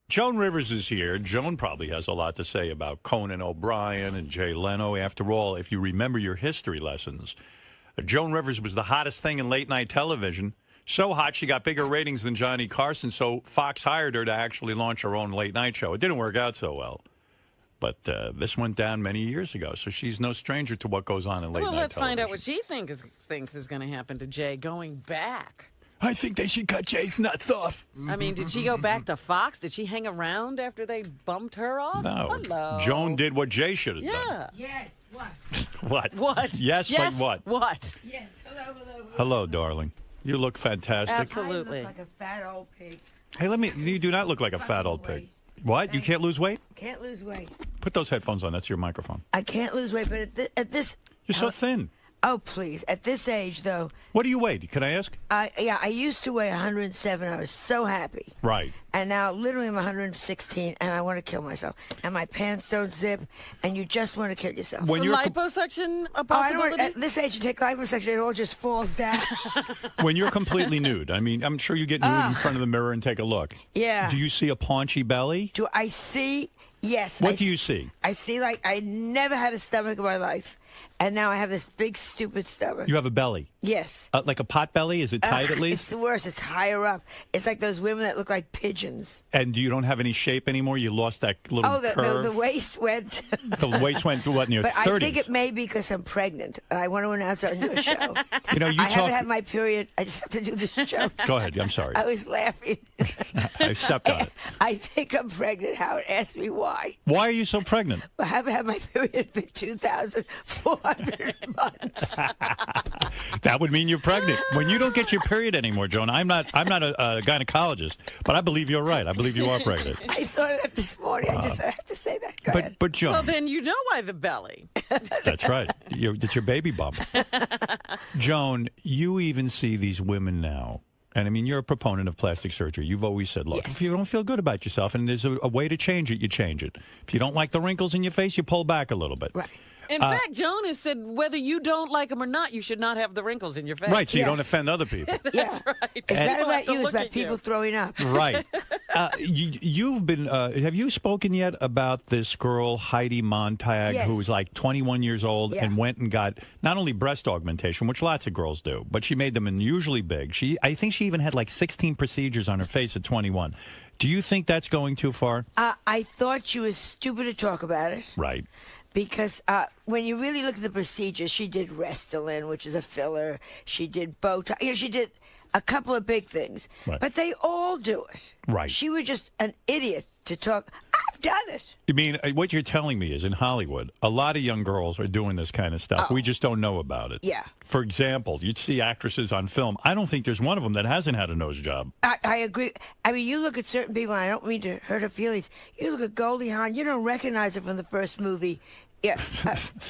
Joan Rivers is here. Joan probably has a lot to say about Conan O'Brien and Jay Leno. After all, if you remember your history lessons, Joan Rivers was the hottest thing in late-night television. So hot, she got bigger ratings than Johnny Carson, so Fox hired her to actually launch her own late-night show. It didn't work out so well. But this went down many years ago, so she's no stranger to what goes on in late-night television. Well, let's find out what she thinks is going to happen to Jay going back. I think they should cut Jay's nuts off. I mean, did she go back to Fox? Did she hang around after they bumped her off? No. Hello. Joan did what Jay should have done. Yes, what? What? What? Yes, but what? What? Yes, hello. Hello, darling. You look fantastic. Absolutely. I look like a fat old pig. Hey, you do not look like a fat old pig. What? You can't lose weight? Can't lose weight. Put those headphones on. That's your microphone. I can't lose weight, but at this... You're so thin. Oh, please. At this age, though... What do you weigh? Can I ask? I used to weigh 107. I was so happy. Right. And now, literally, I'm 116, and I want to kill myself. And my pants don't zip, and you just want to kill yourself. When Is liposuction a possibility? At this age, you take liposuction, it all just falls down. When you're completely nude, I mean, I'm sure you get nude in front of the mirror and take a look. Yeah. Do you see a paunchy belly? Do I see? Yes. What do you see? I see, like, I never had a stomach in my life. And now I have this big, stupid stomach. You have a belly? Yes. Like a pot belly? Is it tight at least? It's the worst. It's higher up. It's like those women that look like pigeons. And you don't have any shape anymore? You lost that little curve? The waist went. The waist went to what, in your 30s? But I think it may be because I'm pregnant. I want to announce on your show. I haven't had my period. I just have to do this show. Go ahead. I'm sorry. I was laughing. I stepped on it. I think I'm pregnant. Howard asked me why. Why are you so pregnant? I haven't had my period for 2,400 months. That would mean you're pregnant. When you don't get your period anymore, Joan, I'm not a gynecologist, but I believe you're right. I believe you are pregnant. I thought of that this morning. I have to say that. Go ahead. But Joan. Well, then you know why the belly. That's right. It's your baby bump. Joan, you even see these women now. And I mean, you're a proponent of plastic surgery. You've always said, look, if you don't feel good about yourself and there's a way to change it, you change it. If you don't like the wrinkles in your face, you pull back a little bit. Right. In fact, Joan has said whether you don't like them or not, you should not have the wrinkles in your face. Right, so you don't offend other people. That's right. It's not about you. It's about people throwing up. Right. You've been. Have you spoken yet about this girl Heidi Montag, Yes. who was like 21 years old Yeah. and went and got not only breast augmentation, which lots of girls do, but she made them unusually big. I think she even had like 16 procedures on her face at 21. Do you think that's going too far? I thought you was stupid to talk about it. Right. Because when you really look at the procedures, she did Restylane, which is a filler. She did Botox. She did a couple of big things. Right. But they all do it. Right. She was just an idiot to talk. I've done it. I mean, what you're telling me is in Hollywood, a lot of young girls are doing this kind of stuff. Oh. We just don't know about it. Yeah. For example, you'd see actresses on film. I don't think there's one of them that hasn't had a nose job. I agree. I mean, you look at certain people, and I don't mean to hurt her feelings. You look at Goldie Hawn, you don't recognize her from the first movie. Yeah,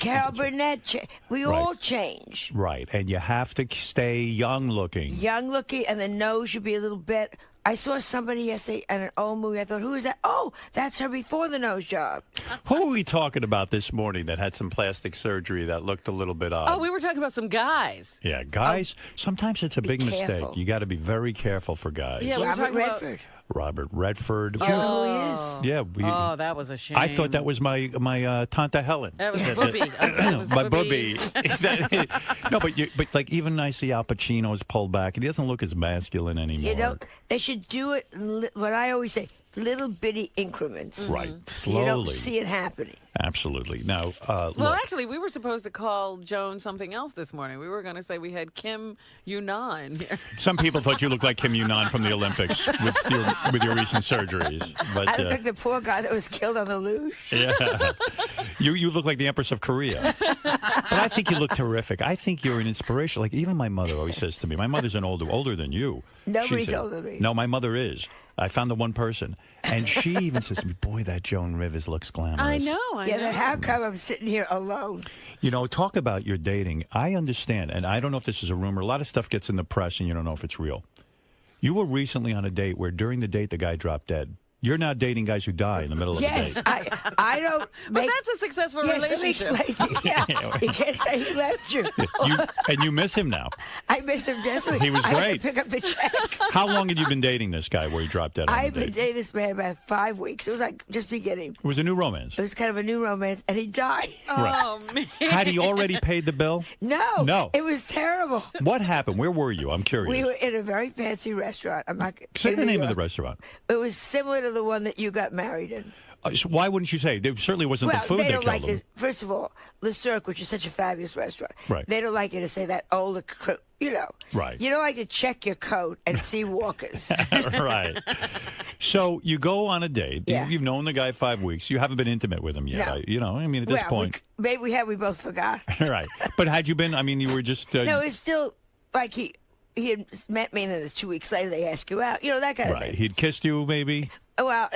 Carol Burnett. We all change. Right, and you have to stay young looking. Young looking, and the nose should be a little bit. I saw somebody yesterday in an old movie. I thought, who is that? Oh, that's her before the nose job. Who are we talking about this morning that had some plastic surgery that looked a little bit odd? Oh, we were talking about some guys. Yeah, guys, sometimes it's a big careful. mistake. You got to be very careful for guys. Yeah, we were Robert talking about- Redford. Robert Redford. You know who he is? Yeah. Oh, that was a shame. I thought that was my Tanta Helen. That was Booby. That was My Booby. booby. No, but like even I see Al Pacino's pulled back. He doesn't look as masculine anymore. You know, they should do it, what I always say, little bitty increments. Right. So you don't Slowly. see it happening. Absolutely. Now, Well, look. actually, we were supposed to call Joan something else this morning. We were going to say we had Kim Yunan here. Some people thought you looked like Kim Yunan from the Olympics with your recent surgeries. But I look like the poor guy that was killed on the luge. yeah, you look like the Empress of Korea. But I think you look terrific. I think you're an inspiration. Like even my mother always says to me, my mother's older than you. Nobody's She said- older than me. No, my mother is. I found the one person, and she even says to me, "Boy, that Joan Rivers looks glamorous." I know. I Yeah, know. then how come I'm sitting here alone? You know, talk about your dating. I understand, and I don't know if this is a rumor. A lot of stuff gets in the press, and you don't know if it's real. You were recently on a date where during the date the guy dropped dead. You're now dating guys who die in the middle of Yes, the date. I don't But make... that's a successful Yes, let me relationship. explain to you. Yeah, you can't say he left you. And you miss him now. I miss him desperately. He was I had great. to pick up the check. How long had you been dating this guy where he dropped dead on I've the been date? dating this man about 5 weeks. It was like just beginning. It was a new romance. It was kind of a new romance, and he died. Oh, man. Had he already paid the bill? No, No. it was terrible. What happened? Where were you? I'm curious. We were in a very fancy restaurant. I'm not. Say in the New name of the York. restaurant. It was similar to the one that you got married in. So why wouldn't you say? It certainly wasn't Well, the food they that don't killed like him. this. First of all, Le Cirque, which is such a fabulous restaurant, Right. they don't like you to say that older, you know. Right. You don't like to check your coat and see walkers. Right. So you go on a date. Yeah. You've known the guy 5 weeks. You haven't been intimate with him yet. No. I mean, at this well, point. maybe we have. We both forgot. Right. But had you been, I mean, you were just. No, it's still like he had met me, and then 2 weeks later they ask you out. You know, that kind of Right. thing. He'd kissed you, maybe. Well,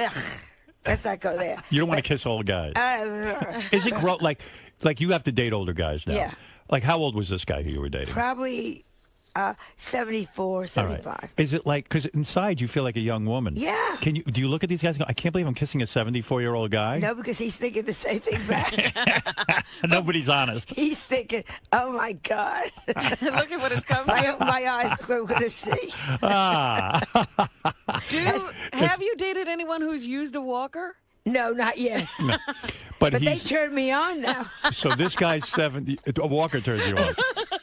let's not go there. You don't want to kiss old guys. Is it like you have to date older guys now? Yeah. Like, how old was this guy who you were dating? Probably 74, All right. 75. Is it like, because inside you feel like a young woman? Yeah. Do you look at these guys and go, I can't believe I'm kissing a 74-year-old guy? No, because he's thinking the same thing back. Nobody's honest. He's thinking, oh my God. Look at what it's come I to. hope my eyes are going to see. Ah. Have you dated anyone who's used a walker? No, not yet. But But they he's, turned me on now. so this guy's 70, a walker turns you on.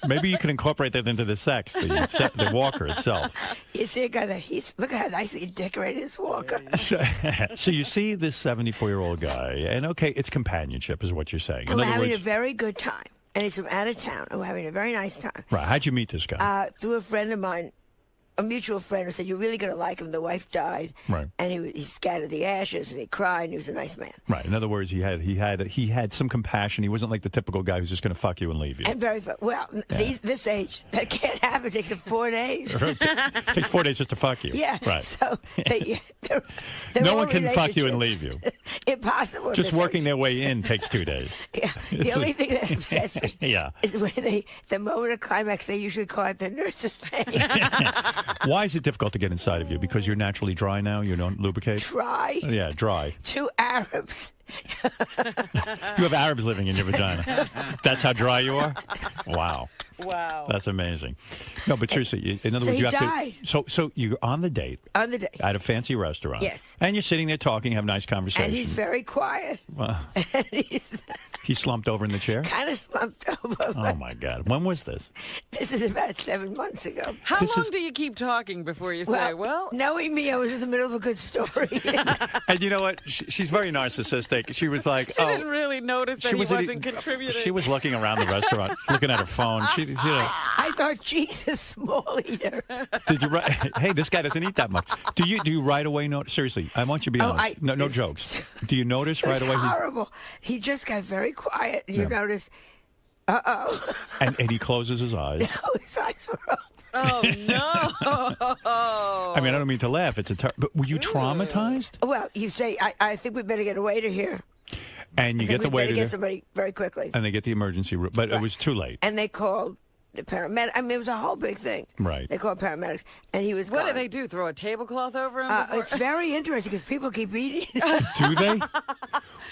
Maybe you can incorporate that into the sex, the walker itself. You see a guy that look at how nicely he decorated his walker. So you see this 74-year-old guy, and okay, it's companionship is what you're saying. And we're having a very good time. And he's from out of town. And we're having a very nice time. Right, how'd you meet this guy? Through a friend of mine, a mutual friend who said, you're really going to like him. The wife died. Right. And he scattered the ashes and he cried and he was a nice man. Right, in other words, he had some compassion. He wasn't like the typical guy who's just going to fuck you and leave you. And very fun. Well, this age, that can't happen. It takes him 4 days. It takes 4 days just to fuck you. Yeah. Right. So they're No all one can fuck you and leave relationships. you. Impossible. at Just this working age. their way in takes 2 days. Yeah. The only thing that upsets me Yeah. is when the moment of climax, they usually call it the nurse's name. Why is it difficult to get inside of you? Because you're naturally dry now? You don't lubricate? Try. Yeah, dry. 2 Arabs. You have Arabs living in your vagina. That's how dry you are? Wow. Wow. That's amazing. No, but seriously, in other So words, you he have died. to. So you're on the date On the day. at a fancy restaurant. Yes. And you're sitting there talking, have nice conversation. And he's very quiet. Well, And he's he slumped over in the chair? kind of slumped over. Oh, my God. When was this? This is about 7 months ago. How This long is- do you keep talking before you say, well, knowing me, I was in the middle of a good story. And you know what? She's very narcissistic. She was like, she didn't really notice that he wasn't contributing? She was looking around the restaurant, looking at her phone. I thought, Jesus, small eater. Did you? Hey, this guy doesn't eat that much. Do you right away notice? Seriously, I want you to be Oh, honest. No this- jokes. Do you notice It was right away? horrible. He just got very quiet. And you Yeah. notice, uh-oh. And he closes his eyes. Oh, his eyes were open. Oh, no. I mean, I don't mean to laugh. It's but were you traumatized? Well, you say, I think we better get a waiter here. And you I get think the we better waiter get there, somebody very quickly. and they get the emergency room, but it was too late. And they called the paramedic. I mean, it was a whole big thing. Right. They called paramedics, and he was What gone. do they do? Throw a tablecloth over him? before- It's very interesting because people keep eating. Do they?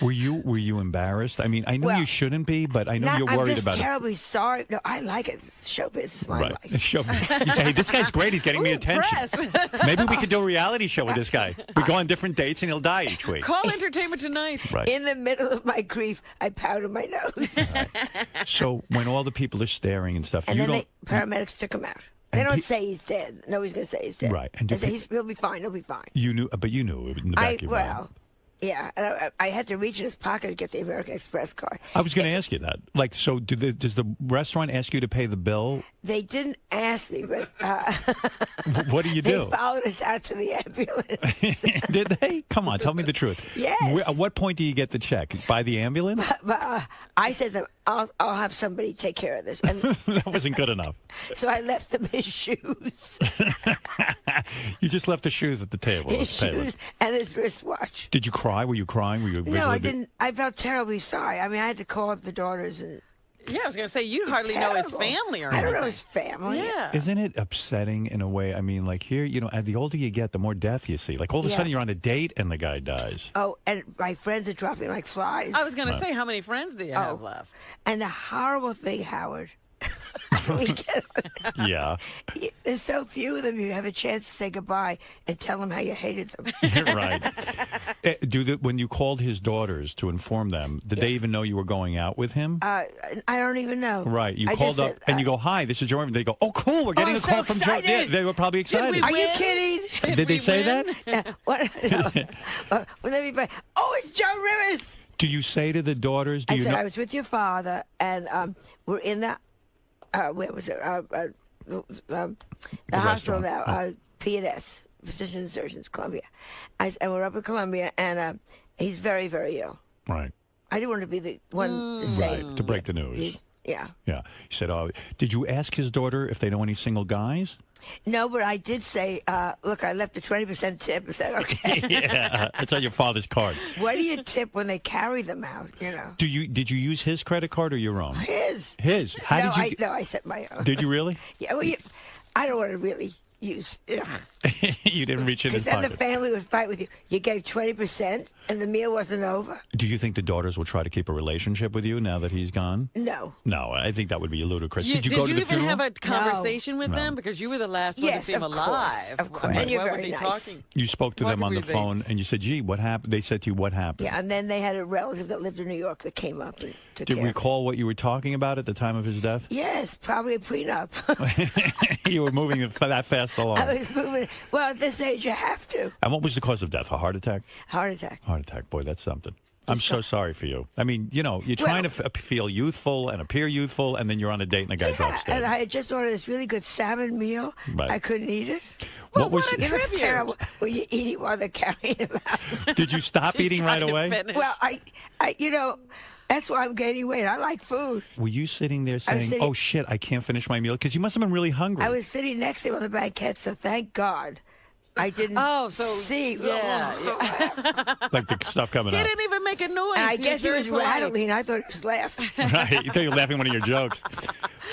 Were you embarrassed? I mean, I know Well, you shouldn't be, but I know Not- you're I'm worried just about it. terribly sorry. No, I like it. It's show business. My Right. life. Show me. You say, hey, this guy's great. He's getting me Ooh, attention. press. Maybe we could do a reality show with this guy. We go on different dates and he'll die each week. Call Entertainment Tonight. Right. In the middle of my grief, I powdered my nose. So when all the people are staring and stuff, And you then don't. the paramedics took him out. They And don't pe- say he's dead. Nobody's going to say he's dead. Right. And They do say pe- he'll be fine. He'll be fine. You knew, but you knew in the back of your mind. Well, yeah. And I had to reach in his pocket to get the American Express card. I was going to ask you that. Like, so does the restaurant ask you to pay the bill? They didn't ask me, but What do you they do? followed us out to the ambulance. Did they? Come on, tell me the truth. Yes. At what point do you get the check? By the ambulance? But I said to them, I'll have somebody take care of this. And That wasn't good enough. so I left them his shoes. You just left the shoes at the table. His Let's pay them. shoes and his wristwatch. Did you cry? Were you crying? Were you No, I visually- didn't. I felt terribly sorry. I mean, I had to call up the daughters and Yeah, I was going to say, you hardly know his terrible. family or I anything. don't know his family. Yeah. Isn't it upsetting in a way? I mean, like here, the older you get, the more death you see. Like all of a Yeah. sudden you're on a date and the guy dies. Oh, and my friends are dropping like flies. I was going to say, how many friends do you have left? And the horrible thing, Howard, we get, Yeah. there's so few of them you have a chance to say goodbye and tell them how you hated them. Right. When you called his daughters to inform them, did they even know you were going out with him? I don't even know. Right. You I called just up said, and you go, "Hi, this is Jordan." They go, "Oh, cool. We're getting I'm a call so from Jordan." Yeah, excited. they were probably excited. Are you win? kidding? Did they we say win? that? Yeah, what? No. Well, let me buy. Oh, it's Joe Rivers. Do you say to the daughters? Do I you said know? I was with your father, and we're in the where was it? The hospital restaurant. now. P&S, Physicians and Surgeons, Columbia. And we're up in Columbia, and he's very, very ill. Right. I didn't want to be the one to say. Right. To break the news. Yeah. Yeah. You said, "Oh, did you ask his daughter if they know any single guys?" No, but I did say, look, I left a 20% tip. Is that okay? Yeah. It's on your father's card. What do you tip when they carry them out? Did you use his credit card or your own? His. His. How no, did you? I said my own. Did you really? Yeah, well, I don't want to really use. You didn't reach in his Because then the pocket. family would fight with you. You gave 20% and the meal wasn't over? Do you think the daughters will try to keep a relationship with you now that he's gone? No. No, I think that would be ludicrous. Did you go to the even funeral? have a conversation with No. them? Because you were the last one to Yes, see him of course, alive. of course. Like, And you're what very was he nice. talking? You spoke to What them on the were they- phone and you said, "Gee, what happened?" They said to you, "What happened?" Yeah, and then they had a relative that lived in New York that came up and took Do you care of it. recall what you were talking about at the time of his death? Yes, probably a prenup. You were moving that fast along. I was moving. Well, at this age, you have to. And what was the cause of death? A heart attack? Heart attack. Heart attack. Boy, that's something. I'm so sorry for you. I mean, you're trying to feel youthful and appear youthful, and then you're on a date and the guy drops dead. And I had just ordered this really good salmon meal. Right. I couldn't eat it. What was? It looks Tribute. terrible when you eat it while they're carrying him out. Did you stop eating right Trying to away? finish. Well, that's why I'm gaining weight. I like food. Were you sitting there saying, sitting- "Oh shit, I can't finish my meal"? Because you must have been really hungry. I was sitting next to him on the banquette, so thank God I didn't Oh, so see. yeah. like the stuff coming He out. didn't even make a noise. And I was guess he very was polite. rattling. I thought he was laughing. Right? You thought you were laughing at one of your jokes.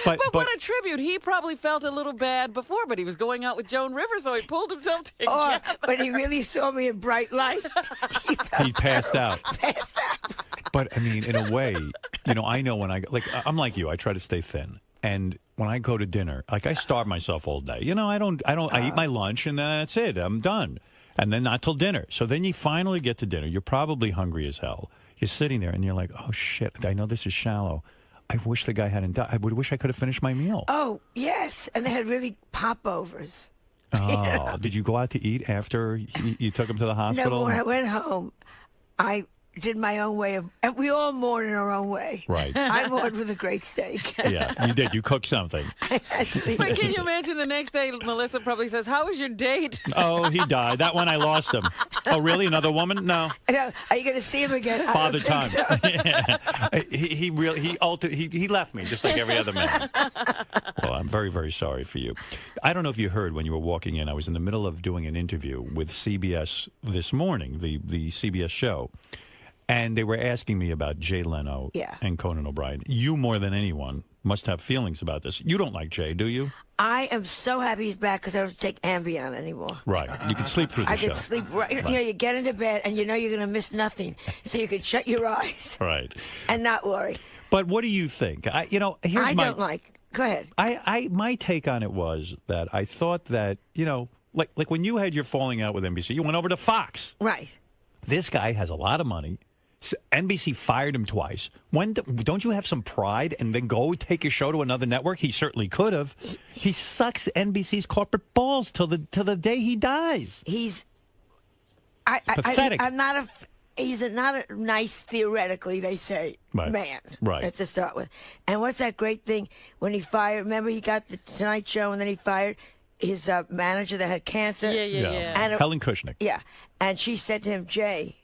But But what a tribute. He probably felt a little bad before, but he was going out with Joan Rivers, so he pulled himself together. When he really saw me in bright light, he felt he passed out. passed out. But I mean, in a way, I know when I'm like you. I try to stay thin, and when I go to dinner, like I starve myself all day. I eat my lunch and then that's it. I'm done, and then not till dinner. So then you finally get to dinner. You're probably hungry as hell. You're sitting there and you're like, "Oh shit! I know this is shallow. I wish the guy hadn't died. I would wish I could have finished my meal." Oh, yes. And they had really popovers. Oh, did you go out to eat after you took him to the No, hospital? but when I went home, I did my own way of. And we all mourn in our own way. Right. I mourned with a great steak. Yeah, you did. You cooked something. Actually, But can you imagine the next day, Melissa probably says, "How was your date?" Oh, he died. That one I lost him. Oh, really? Another woman? No. Are you going to see him again? I don't Father think time. so. Yeah. He left me just like every other man. Well, I'm very, very sorry for you. I don't know if you heard when you were walking in. I was in the middle of doing an interview with CBS this morning, the CBS show, and they were asking me about Jay Leno Yeah. and Conan O'Brien. You more than anyone must have feelings about this. You don't like Jay, do you? I am so happy he's back because I don't take Ambien anymore. Right. You can sleep through the I show. could sleep right. You get into bed and you know you're going to miss nothing, so you can shut your eyes Right. and not worry. But what do you think? Here's I my. don't like. Go ahead. My take on it was that I thought that, like when you had your falling out with NBC, you went over to Fox. Right. This guy has a lot of money. NBC fired him twice. Don't you have some pride and then go take your show to another network? He certainly could have. He sucks NBC's corporate balls till the day he dies. He's. Pathetic. He's not a nice, theoretically, they say, Right. man. Right. That's to start with. And what's that great thing when he fired? Remember, he got the Tonight Show and then he fired his manager that had cancer. Yeah. And Helen Kushnick. Yeah, and she said to him, Jay.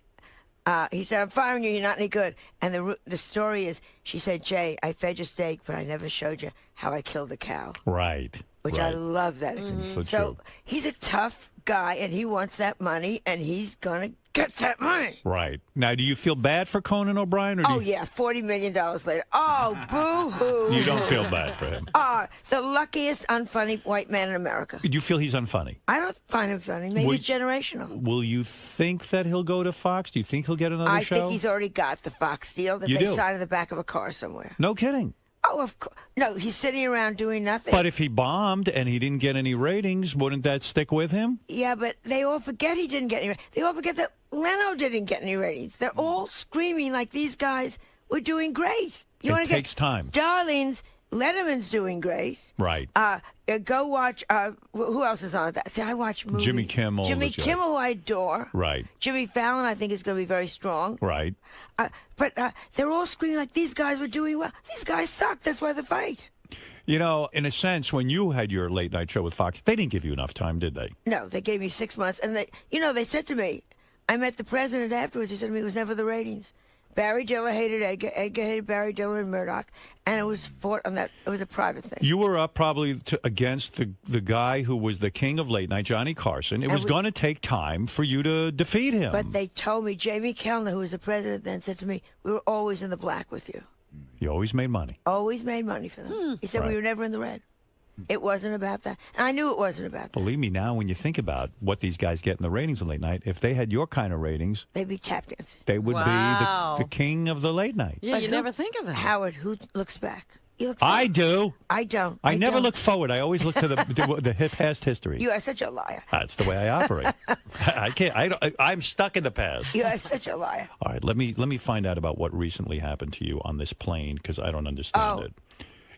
He said, "I'm firing you. You're not any good." And the story is, she said, "Jay, I fed you steak, but I never showed you how I killed a cow." Right. which I Right. love that. So true. He's a tough guy, and he wants that money, and he's going to get that money. Right. Now, do you feel bad for Conan O'Brien? Or do Oh, you, yeah, $40 million later. Oh, boo-hoo. You don't feel bad for him. The luckiest unfunny white man in America. Do you feel he's unfunny? I don't find him funny. Maybe Would- he's generational. Will you think that he'll go to Fox? Do you think he'll get another I show? think he's already got the Fox deal that You they do? signed in the back of a car somewhere. No kidding. Oh, of course. No, he's sitting around doing nothing. But if he bombed and he didn't get any ratings, wouldn't that stick with him? Yeah, but they all forget he didn't get any. They all forget that Leno didn't get any ratings. They're all screaming like these guys were doing great. It wanna takes time. Darlings, Letterman's doing great. Right. Go watch. Who else is on that? See, I watch movies. Jimmy Kimmel Jimmy was good. Kimmel, who I adore. Right. Jimmy Fallon, I think, is going to be very strong. Right. But they're all screaming like these guys were doing well. These guys suck. That's why they fight. You know, in a sense, when you had your late night show with Fox, they didn't give you enough time, did they? No, they gave me 6 months, and they said to me, I met the president afterwards. He said to me, it was never the ratings. Barry Diller hated Edgar. Edgar hated Barry Diller and Murdoch, and it was fought on that. It was a private thing. You were up probably against the guy who was the king of late night, Johnny Carson. It was going to take time for you to defeat him. But they told me, Jamie Kellner, who was the president then, said to me, we were always in the black with you. You always made money. Always made money for them. He said Right. we were never in the red. It wasn't about that. And I knew it wasn't about that. Believe me, now when you think about what these guys get in the ratings of late night, if they had your kind of ratings, They'd be tap dancing. they would Wow. be the king of the late night. Yeah, But you who- never think of that. Howard, who looks back? You look I forward. do. I don't. I never don't. look forward. I always look to the past history. You are such a liar. That's the way I operate. I can't. I'm stuck in the past. You are such a liar. All right, let me find out about what recently happened to you on this plane because I don't understand Oh. it.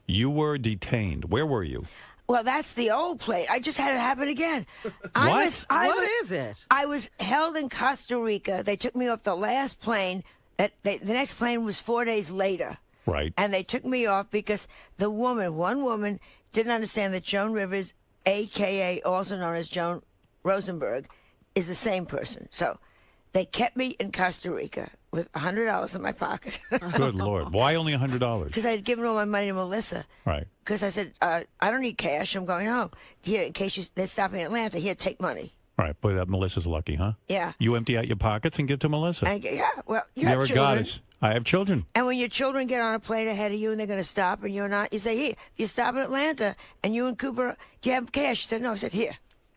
You were detained. Where were you? Well, that's the old plate. I just had it happen again. What? What is it? I was held in Costa Rica. They took me off the last plane. The next plane was 4 days later. Right. And they took me off because one woman, didn't understand that Joan Rivers, a.k.a. also known as Joan Rosenberg, is the same person. So they kept me in Costa Rica with $100 in my pocket Good Lord. Why only $100? because I had given all my money to Melissa. Right. Because I said, I don't need cash. I'm going home. Here, in case they're stopping in Atlanta, here, take money. Right. Boy, that Melissa's lucky, huh? Yeah. You empty out your pockets and give to Melissa. Well, you You're have a children. goddess. I have children. And when your children get on a plane ahead of you and they're going to stop and you're not, you say, here, if you stop in Atlanta and you and Cooper, do you have cash? She said, no. I said, here.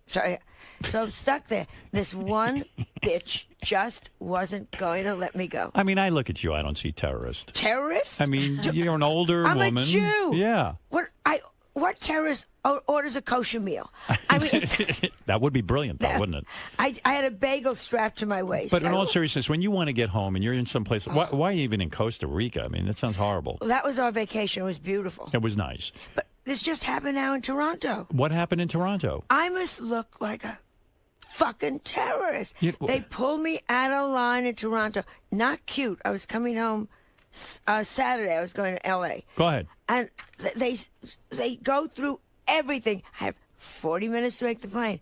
So I'm stuck there. This one bitch just wasn't going to let me go. I mean, I look at you. I don't see terrorist. Terrorist? I mean, you're an older I'm woman. a Jew. Yeah. What terrorist orders a kosher meal? I mean, That would be brilliant, though, wouldn't it? I had a bagel strapped to my waist. But in all seriousness, when you want to get home and you're in some place, why even in Costa Rica? I mean, that sounds horrible. Well, that was our vacation. It was beautiful. It was nice. But this just happened now in Toronto. What happened in Toronto? I must look like a fucking terrorist. They pulled me out of line in Toronto. Not cute. I was coming home Saturday. I was going to L.A. Go ahead. And they go through everything. I have 40 minutes to make the plane.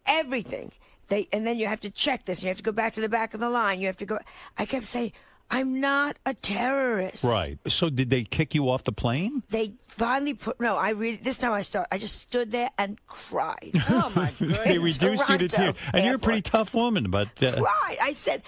Everything. And then you have to check this. You have to go back to the back of the line. You have to go. I kept saying, I'm not a terrorist. Right. So did they kick you off the plane? They finally put. No, this time I just stood there and cried. Oh, my goodness. They reduced you to Toronto tears. And you're a pretty airport. tough woman, but Cried. I said,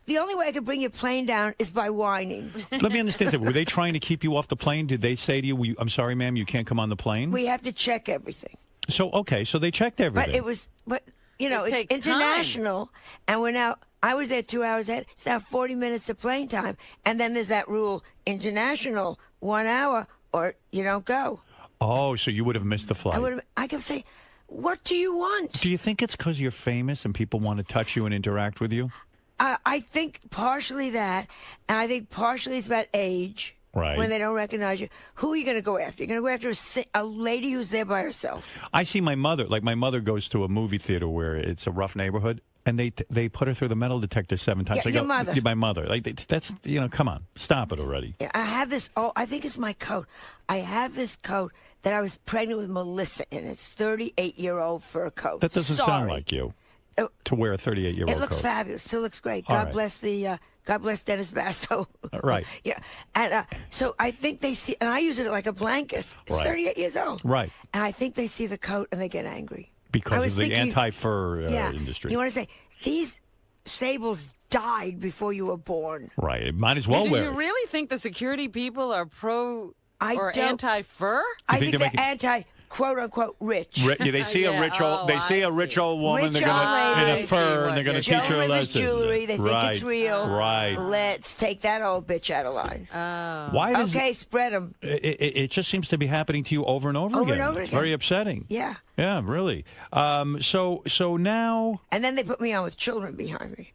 the only way I could bring your plane down is by whining. let me understand that. Were they trying to keep you off the plane? Did they say to you, I'm sorry, ma'am, you can't come on the plane? We have to check everything. So they checked everything. But it's takes international, and I was there 2 hours ahead. It's now 40 minutes to plane time, and then there's that rule: international, 1 hour, or you don't go. Oh, so you would have missed the flight. I kept saying, "What do you want?" Do you think it's because you're famous and people want to touch you and interact with you? I think partially that, and I think partially it's about age. Right. When they don't recognize you, who are you going to go after? You're going to go after a lady who's there by herself. I see my mother. Like my mother goes to a movie theater where it's a rough neighborhood, and they put her through the metal detector 7 times. Yeah, I your go, mother. My mother. Like that's come on, stop it already. Yeah, I have this. Oh, I think it's my coat. I have this coat that I was pregnant with Melissa in. It's 38-year-old fur coat. That doesn't sound Sorry. like you Oh, to wear a 38-year-old It looks coat. fabulous. Still looks great. All God right. bless the God bless Dennis Basso. Right. Yeah. And so I think they see, and I use it like a blanket. It's Right. 38 years old. Right. And I think they see the coat and they get angry. I Because was of the thinking- anti-fur Yeah. industry. You want to say, these sables died before you were born. Right. Might as well Do wear you it. really think the security people are pro I or don't- anti-fur? I think think they're they're anti, quote unquote, rich. Yeah, they see a Yeah, rich old. oh, They see I a rich see. old woman. Rich They're gonna old in lady. a fur, I and they're gonna see what teach Joan her a Rivers lesson. jewelry, they right. think it's real. Right. Let's take that old bitch out of line. Why does Okay, spread them. it just seems to be happening to you over and over Over again? and over It's again. very upsetting. Yeah. Yeah, really. So now And then they put me on with children behind me.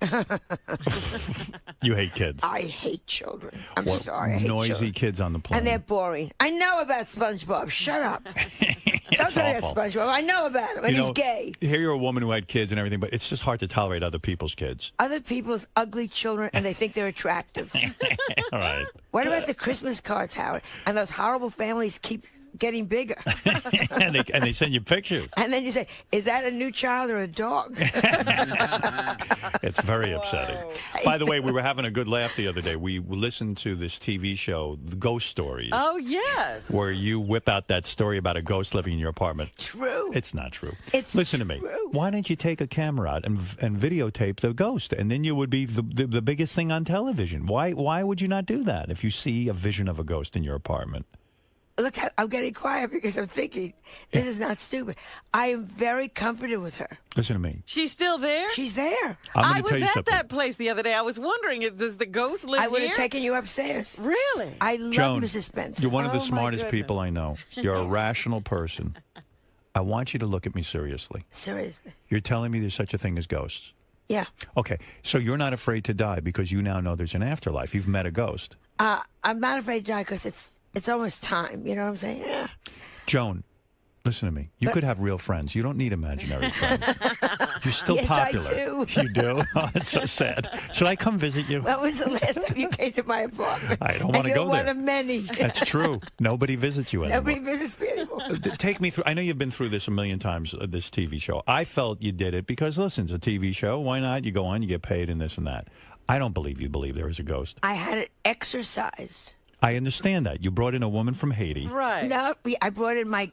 you hate kids. I hate children. I'm What sorry. I hate noisy children. kids on the plane. And they're boring. I know about SpongeBob. Shut up. Don't It's tell me about awful. SpongeBob. I know about him, and You he's know, gay. Here you're a woman who had kids and everything, but it's just hard to tolerate other people's kids. Other people's ugly children, and they think they're attractive. All right. What about the Christmas cards, Howard? And those horrible families keep getting bigger. and they send you pictures. And then you say, is that a new child or a dog? It's very upsetting. By the way, we were having a good laugh the other day. We listened to this TV show, The Ghost Stories, Oh, yes. where you whip out that story about a ghost living in your apartment. True. It's not true. It's Listen to me. true. Why don't you take a camera out and videotape the ghost, and then you would be the biggest thing on television? Why would you not do that if you see a vision of a ghost in your apartment? Look, I'm getting quiet because I'm thinking, this is not stupid. I am very comforted with her. Listen to me. She's still there? She's there. I'm I going to was tell you at something. that place the other day. I was wondering, does the ghost live I would here? have taken you upstairs. Really? I love Joan, Mrs. Spencer. you're one of the Oh, my smartest goodness. people I know. You're a rational person. I want you to look at me seriously. Seriously. You're telling me there's such a thing as ghosts. Yeah. Okay, so you're not afraid to die because you now know there's an afterlife. You've met a ghost. I'm not afraid to die because it's almost time. You know what I'm saying? Yeah. Joan, listen to me. You could have real friends. You don't need imaginary friends. You're still Yes, I popular. do. You do? Oh, it's so sad. Should I come visit you? When was the last time you came to my apartment? I don't And wanna you're go one there. of many. That's true. Nobody visits you anymore. Nobody visits me anymore. Take me through. I know you've been through this a million times, this TV show. I felt you did it because, listen, it's a TV show. Why not? You go on, you get paid, and this and that. I don't believe you believe there is a ghost. I had it exercised. I understand that. You brought in a woman from Haiti. Right. No, I brought in my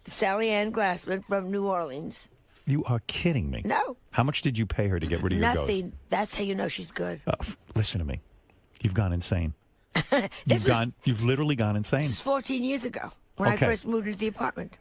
Sally Ann Glassman from New Orleans. You are kidding me. No. How much did you pay her to get rid of your ghost? Nothing. That's how you know she's good. Listen to me. You've gone insane. This was You've literally gone insane. 14 years ago when Okay. I first moved into the apartment.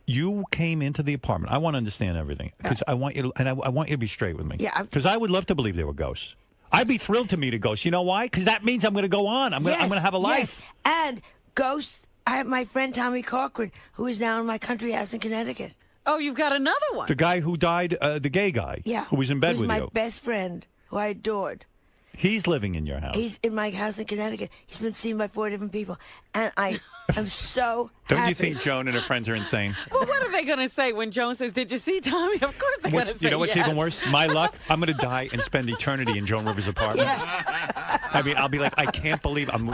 You came into the apartment. I want to understand everything because I want you to, and I want you to be straight with me. Yeah, Because I would love to believe there were ghosts. I'd be thrilled to meet a ghost. You know why? Because that means I'm going to go on. I'm going to have a life. Yes. And ghosts. I have my friend Tommy Cochran, who is now in my country house in Connecticut. Oh, you've got another one. The guy who died, the gay guy, Yeah. who was in bed Who's with my you. best friend, who I adored. He's living in your house. He's in my house in Connecticut. He's been seen by 4 different people. And I am so Don't happy. you think Joan and her friends are insane? Well, what are they going to say when Joan says, "Did you see Tommy?" Of course they're going to say You know what's yes. even worse? My luck, I'm going to die and spend eternity in Joan Rivers' apartment. I mean, I'll be like, I can't believe I'm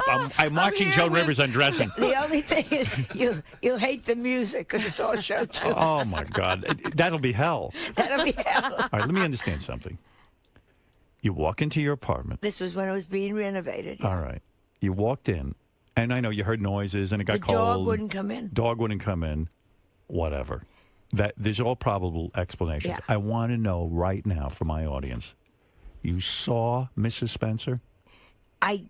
watching here Joan with- Rivers undressing. The only thing is you'll hate the music because it's all show tune. Oh, my God. That'll be hell. That'll be hell. All right, let me understand something. You walk into your apartment. This was when it was being renovated. All right. You walked in, and I know you heard noises, and it got The cold. dog wouldn't come in. Dog wouldn't come in. Whatever. There's all probable explanations. Yeah. I want to know right now for my audience. You saw Mrs. Spencer? I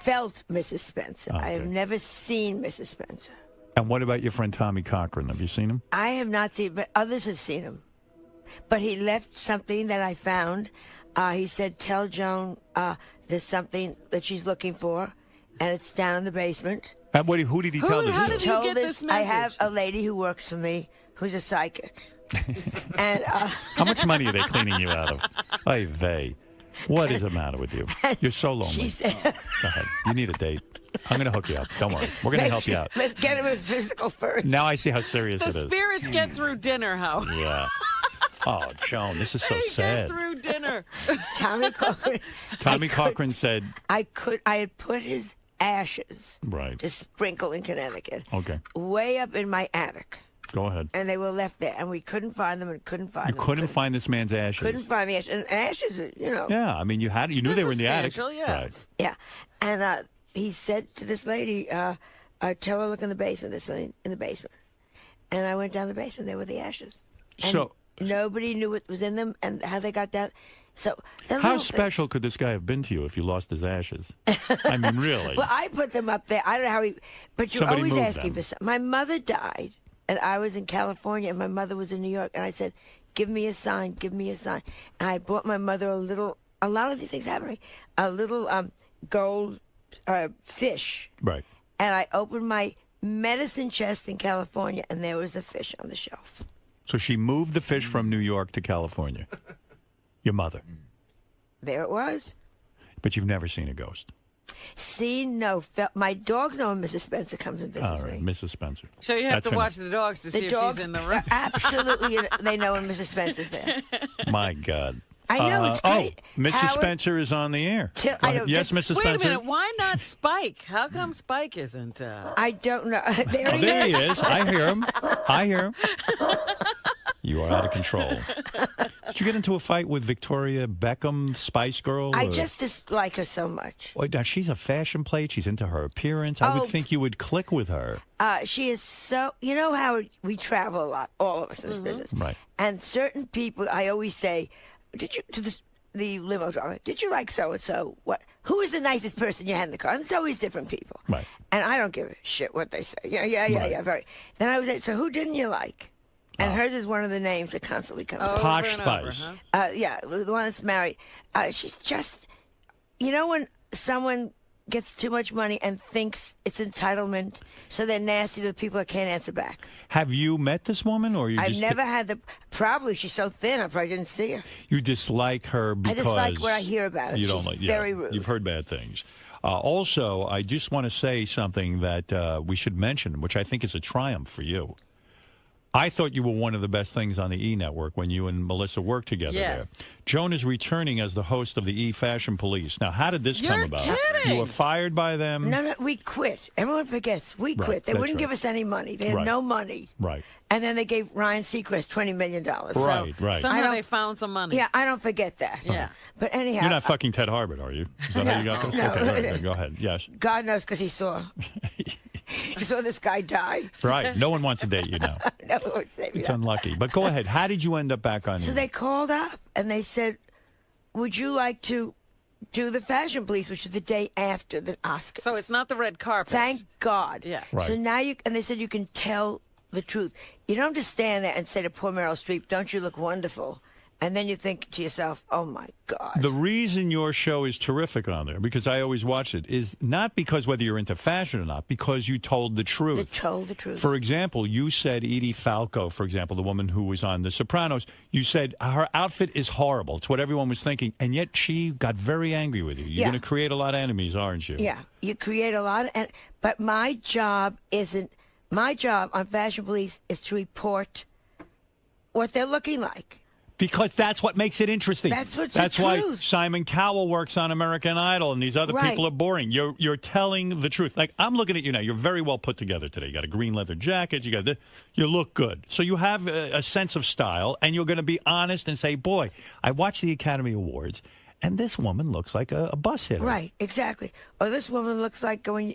felt Mrs. Spencer. I have Okay. never seen Mrs. Spencer. And what about your friend Tommy Cochran? Have you seen him? I have not seen, but others have seen him. But he left something that I found. He said, "Tell Joan there's something that she's looking for, and it's down in the basement." And who did he tell this how to? did you get this I have message? a lady who works for me who's a psychic. And How much money are they cleaning you out of? Ay vey. What is the matter with you? You're so lonely. she said, Go ahead. You need a date. I'm going to hook you up. Don't worry. We're going to help you out. Let's get him his physical first. Now I see how serious it The is. spirits get through dinner, Howard. Yeah. Oh, Joan, this is so They sad. get through dinner. Tommy Cochran. Tommy I could- Cochran said, I had put his ashes right. to sprinkle in Connecticut Okay. way up in my attic. Go ahead. And they were left there, and we couldn't find them and couldn't find them. You couldn't find this man's ashes. Couldn't find the ashes. And ashes, you know. Yeah, I mean, you knew they were in the attic. Yeah. Right. Yeah. And he said to this lady, tell her look in the basement, this lady in the basement. And I went down the basement, there were the ashes. And So nobody knew what was in them and how they got down. So how special could this guy have been to you if you lost his ashes? I mean, really. Well, I put them up there. I don't know how but you're Somebody always moved asking them. for something. My mother died, and I was in California, and my mother was in New York, and I said, give me a sign, give me a sign. And I bought my mother a lot of these things happening, a little gold fish. Right. And I opened my medicine chest in California, and there was the fish on the shelf. So she moved the fish from New York to California. Your mother. There it was. But you've never seen a ghost. My dogs know when Mrs. Spencer comes and visits All right, me. Mrs. Spencer. So you have That's to her watch the dogs to see if she's in the room. Absolutely, they know when Mrs. Spencer's there. My God. I know, it's great. Mrs. Howard- Spencer is on the air. Till- Go I ahead. don't- Yes, Mrs. Wait Spencer. a minute. Why not Spike? How come Spike isn't? I don't know. There Oh, he there is. he is. I hear him. I hear him. You are out of control. Did you get into a fight with Victoria Beckham, Spice Girl? I or- just dislike her so much. Wait, now she's a fashion plate. She's into her appearance. I Oh. would think you would click with her. She is so. You know how we travel a lot, all of us in this business. Right. And certain people, I always say, "Did you to the limo driver? Did you like so and so? What? Who is the nicest person you had in the car?" And it's always different people. Right. And I don't give a shit what they say. Yeah, Right. yeah. Very. Then I was like, "So who didn't you like?" And hers is one of the names that constantly comes up. Posh Over and over, Spice. huh? Yeah, the one that's married. She's just, you know, when someone gets too much money and thinks it's entitlement, so they're nasty to the people that can't answer back. Have you met this woman, or you I've just never had the. Probably she's so thin, I probably didn't see her. you dislike her because I dislike what I hear about her. You don't She's like. very rude. You've heard bad things. Also, I just want to say something that we should mention, which I think is a triumph for you. I thought you were one of the best things on the E! Network when you and Melissa worked together Yes. there. Joan is returning as the host of the E! Fashion Police. Now, how did this You're come about? kidding. You were fired by them? No, we quit. Everyone forgets. We Right, quit. They that's wouldn't right. give us any money. They had Right. no money. Right. And then they gave Ryan Seacrest $20 million. Right, so, right. Somehow don't- they found some money. Yeah, I don't forget that. Yeah. But anyhow, You're not fucking Ted Harbert, are you? Is that how you got this? No. Okay, right, go ahead. Yes. God knows because he saw. He saw this guy die. Right. No one wants to date you now. No, it would save me It's that. unlucky. But go ahead. How did you end up back on So E! they called up and they said, "Would you like to do the Fashion Police, which is the day after the Oscars?" So it's not the red carpet. Thank God. Yeah. Right. So now and they said you can tell the truth. You don't just stand there and say to poor Meryl Streep, "Don't you look wonderful?" And then you think to yourself, "Oh my God." The reason your show is terrific on there, because I always watch it, is not because whether you're into fashion or not, because you told the They truth. told the truth. For example, you said Edie Falco, for example, the woman who was on The Sopranos, you said her outfit is horrible. It's what everyone was thinking. And yet she got very angry with you. You're Yeah. going to create a lot of enemies, aren't you? Yeah, you create a lot of, but my job on Fashion Police is to report what they're looking like. Because that's what makes it interesting. That's what's the That's why truth. Simon Cowell works on American Idol, and these other Right. people are boring. You're telling the truth. Like, I'm looking at you now. You're very well put together today. You got a green leather jacket. You look good. So you have a sense of style, and you're going to be honest and say, "Boy, I watched the Academy Awards, and this woman looks like a bus hitter." Right, exactly. Or this woman looks like going,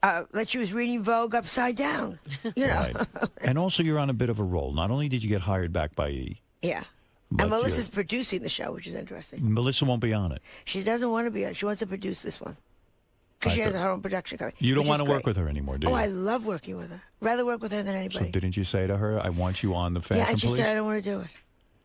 like she was reading Vogue upside down. You know. Right. And also, you're on a bit of a roll. Not only did you get hired back by E! Yeah. But And Melissa's producing the show, which is interesting. Melissa won't be on it. She doesn't want to be on it. She wants to produce this one. Because she I has thought- her own production company. You don't which want is to work great. with her anymore, do you? Oh, I love working with her. Rather work with her than So anybody. didn't you say to her, "I want you on the Fashion Yeah, and she Police"? said, "I don't want to do it.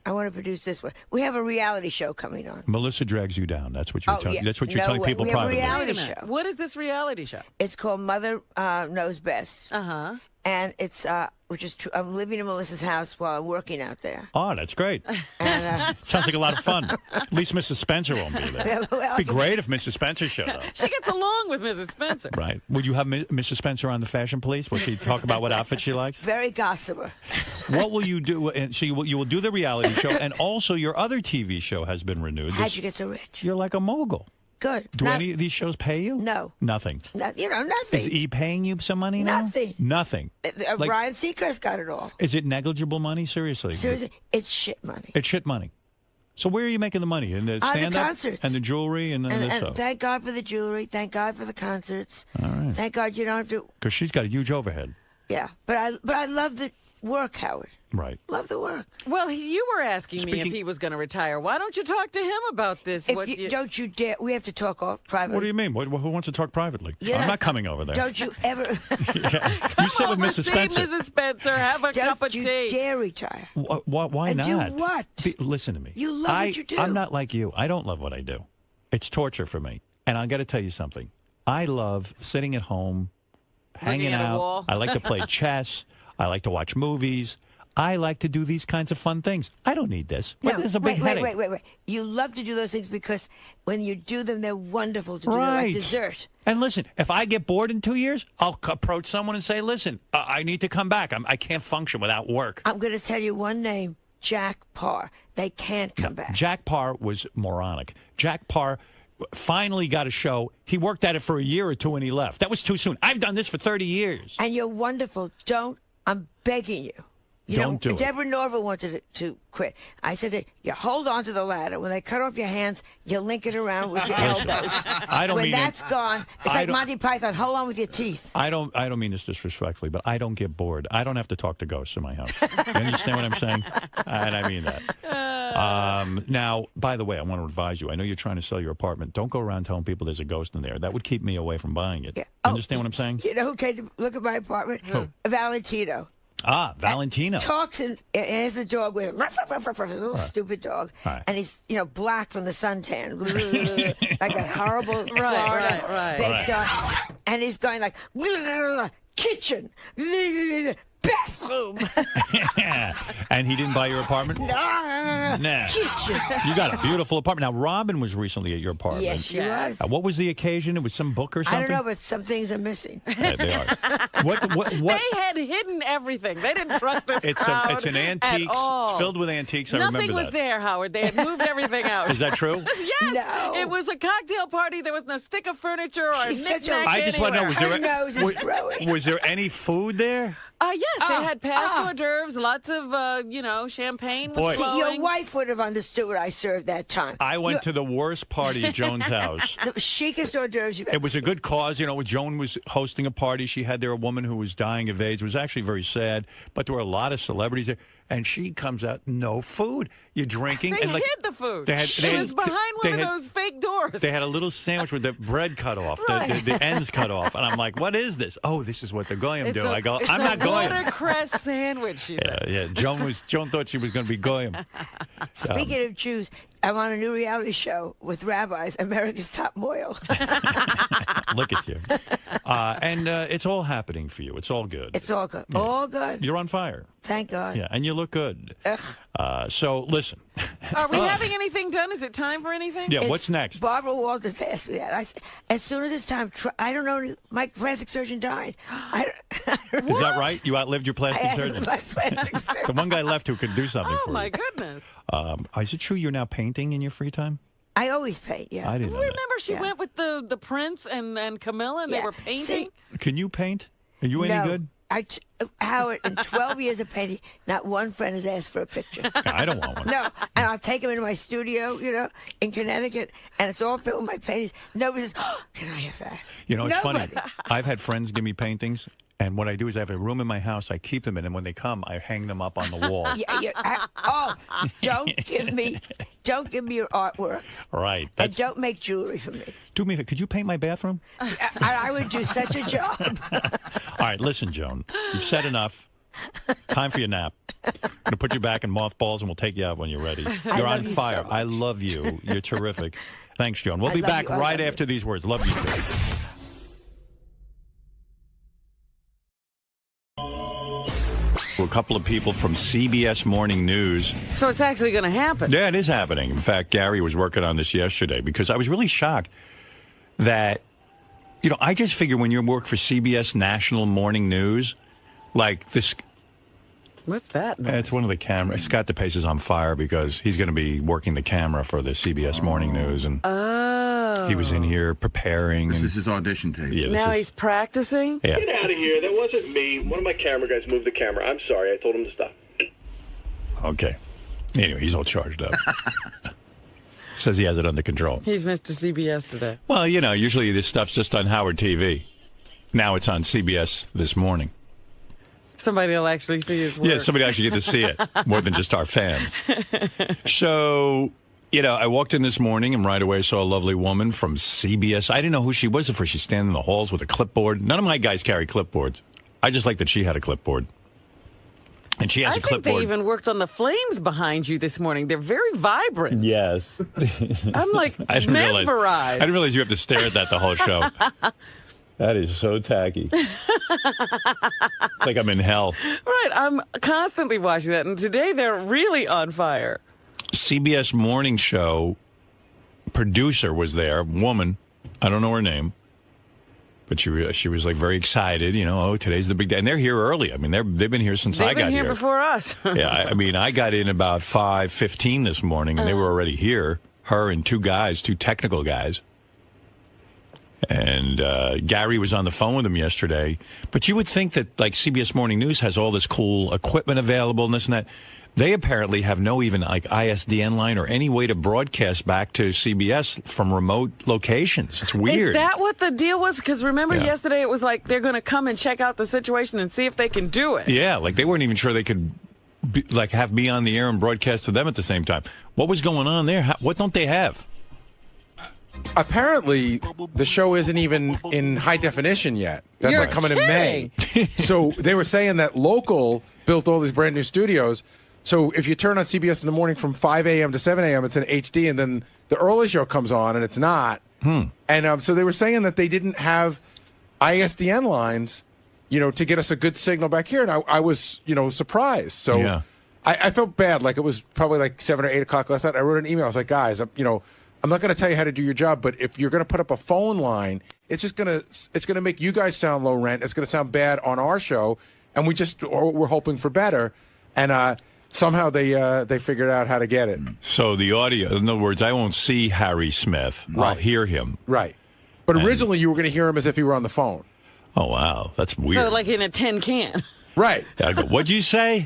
I want to produce this one." We have a reality show coming on. Melissa drags you down. That's what you're Oh, telling. yeah. That's what you're No telling way. people We have a privately. reality Wait a minute. show. What is this reality show? It's called Mother Knows Best. Uh-huh. And it's, which is true. I'm living in Melissa's house while I'm working out there. Oh, that's great. And, Sounds like a lot of fun. At least Mrs. Spencer won't be there. well, Be great if Mrs. Spencer showed up. She gets along with Mrs. Spencer. Right. Would you have Mrs. Spencer on the Fashion Police? Will she talk about what outfit she likes? very gossamer. What will you do? And so you will do the reality show, and also your other TV show has been renewed. How'd you get so rich? You're like a mogul. Good. Do any of these shows pay you? No. Nothing. Nothing. Is E paying you some money now? Nothing. Nothing. Like, Ryan Seacrest got it all. is it negligible money? Seriously? Seriously, it's shit money. It's shit money. So where are you making the money? In the stand-up? The concerts. And the jewelry and this And stuff? thank God for the jewelry. Thank God for the concerts. All right. Thank God you don't have to. Because she's got a huge overhead. Yeah, but I love the work, Howard. Right. Love the work. Well, you were asking me if he was going to retire. Why don't you talk to him about this? Don't you dare. We have to talk off privately. What do you mean? Who wants to talk privately? I'm not coming over there. Don't you ever. You sit with Mrs. Spencer. Mrs. Spencer, have a cup of tea. Don't you dare retire. Why and not? do what? Listen to me. You love what you do. I'm not like you. I don't love what I do. It's torture for me. And I got to tell you something. I love sitting at home, hanging at a out. wall. I like to play chess. I like to watch movies. I like to do these kinds of fun things. I don't need this. No, This is a big headache. wait. You love to do those things because when you do them, they're wonderful to do. Right. They're like dessert. And listen, if I get bored in 2 years, I'll approach someone and say, listen, I need to come back. I can't function without work. I'm going to tell you one name, Jack Parr. They can't come back. Jack Parr was moronic. Jack Parr finally got a show. He worked at it for a year or two and he left. That was too soon. I've done this for 30 years. And you're wonderful. I'm begging you. Don't do it. Deborah Norville wanted to quit. I said, you hold on to the ladder. When they cut off your hands, you link it around with your Listen, elbows. I don't when mean that's gone, it's I like don't- Monty Python. Hold on with your teeth. I don't mean this disrespectfully, but I don't get bored. I don't have to talk to ghosts in my house. You understand what I'm saying? And I mean that. Now, by the way, I want to advise you. I know you're trying to sell your apartment. Don't go around telling people there's a ghost in there. That would keep me away from buying it. Yeah. You understand what I'm saying? You know who came to look at my apartment? Who? Valentino. Valentino. Talks and has the dog with him. A little stupid dog. Right. And he's, black from the suntan. Like a horrible Florida right. baked dog. And he's going like, kitchen, bathroom. And he didn't buy your apartment? Nah. Kitchen. You got a beautiful apartment. Now, Robin was recently at your apartment. Yes, she was. What was the occasion? It was some book or something? I don't know, but some things are missing. Yeah, they are. What? They had hidden everything. They didn't trust this crowd It's an antique. at all. It's filled with antiques. I Nothing remember was that. there, Howard. They had moved everything out. Is that true? Yes. No. It was a cocktail party. There wasn't a stick of furniture or She's a such a- knick-knack I just want to know, was Her there nose is growing. was there any food there? Yes, they had past hors d'oeuvres, lots of, champagne was Boy. See, flowing. your wife would have understood what I served that time. I went to the worst party at Joan's house. The chicest hors d'oeuvres you've ever It was a good cause. Joan was hosting a party. She had there a woman who was dying of AIDS. It was actually very sad, but there were a lot of celebrities there. And she comes out, no food. You're drinking. They and hid the food. They had, it was behind one of those fake doors. They had a little sandwich with the bread cut off, Right. the ends cut off. And I'm like, what is this? Oh, this is what the goyim do. I go, it's I'm not a goyim. watercress sandwich, she said. Yeah. Joan thought she was going to be goyim. Speaking of Jews, I'm on a new reality show with rabbis, America's Top Moil. Look at you. And it's all happening for you. It's all good. It's all good. All good. You're on fire. Thank God. Yeah, and you look good. So listen. Are we having anything done? Is it time for anything? Yeah, It's- what's next? Barbara Walters asked me that. As soon as it's time, I don't know. My plastic surgeon died. I don't Is that right? You outlived your I plastic asked surgeon. my plastic The surgeon. one guy left who could do something Oh, for my you. goodness. Is it true you're now painting in your free time? I always paint, yeah. I didn't know that. Remember she Yeah. went with the Prince and Camilla and they Yeah. were painting? See, Can you paint? Are you any no. good? Howard, in 12 years of painting, not one friend has asked for a picture. I don't want one. No, and I'll take them into my studio, in Connecticut, and it's all filled with my paintings. Nobody says, can I have that? It's Nobody. funny. I've had friends give me paintings, and what I do is I have a room in my house. I keep them in, and when they come, I hang them up on the wall. Don't give me your artwork, Right. and don't make jewelry for me. Do me. Could you paint my bathroom? I would do such a job. All right. Listen, Joan. You've said enough. Time for your nap. I'm going to put you back in mothballs, and we'll take you out when you're ready. You're love on you so fire. much. I love you. You're terrific. Thanks, Joan. We'll I be love back you. I right love you. after these words. Love you too. A couple of people from CBS Morning News. So it's actually going to happen. Yeah, it is happening. In fact, Gary was working on this yesterday because I was really shocked that, I just figure when you work for CBS National Morning News, like this. What's that? It's one of the cameras. Scott DePace is on fire because he's going to be working the camera for the CBS Morning News. And He was in here preparing. This and- is his audition tape. Yeah, this Now is- he's practicing? Yeah. Get out of here. That wasn't me. One of my camera guys moved the camera. I'm sorry. I told him to stop. Okay. Anyway, he's all charged up. Says he has it under control. He's Mr. CBS today. Well, usually this stuff's just on Howard TV. Now it's on CBS this morning. Somebody will actually see his work. Yeah, somebody actually get to see it more than just our fans. So, I walked in this morning and right away saw a lovely woman from CBS. I didn't know who she was at first. She's standing in the halls with a clipboard. None of my guys carry clipboards. I just like that she had a clipboard. And she has I a think clipboard. they even worked on the flames behind you this morning. They're very vibrant. Yes. I'm like mesmerized. I didn't realize you have to stare at that the whole show. That is so tacky. It's like I'm in hell. Right. I'm constantly watching that. And today they're really on fire. CBS Morning Show producer was there, woman. I don't know her name. But she was like very excited, today's the big day. And they're here early. I mean, they've been here since I got here. They've been here before us. Yeah, I got in about 5:15 this morning, and they were already here. Her and two technical guys. And Gary was on the phone with them yesterday. But you would think that, like, CBS Morning News has all this cool equipment available and this and that. They apparently have no even, like, ISDN line or any way to broadcast back to CBS from remote locations. It's weird. Is that what the deal was? Because remember yesterday it was like they're going to come and check out the situation and see if they can do it. Yeah, like they weren't even sure they could have me on the air and broadcast to them at the same time. What was going on there? What don't they have? Apparently, the show isn't even in high definition yet. That's You're like coming in May. So they were saying that Local built all these brand new studios. So if you turn on CBS in the morning from 5 a.m. to 7 a.m., it's in HD, and then the early show comes on, and it's not. And so they were saying that they didn't have ISDN lines, to get us a good signal back here. And I was, surprised. So Yeah. I felt bad. Like it was probably like 7 or 8 o'clock last night. I wrote an email. I was like, guys, I'm not going to tell you how to do your job, but if you're going to put up a phone line, it's going to make you guys sound low rent. It's going to sound bad on our show, and we're hoping for better. And somehow they figured out how to get it. So the audio, in other words, I won't see Harry Smith. I'll hear him. Right. But originally you were going to hear him as if he were on the phone. Oh, wow. That's weird. So like in a tin can. Right. I go, what'd you say?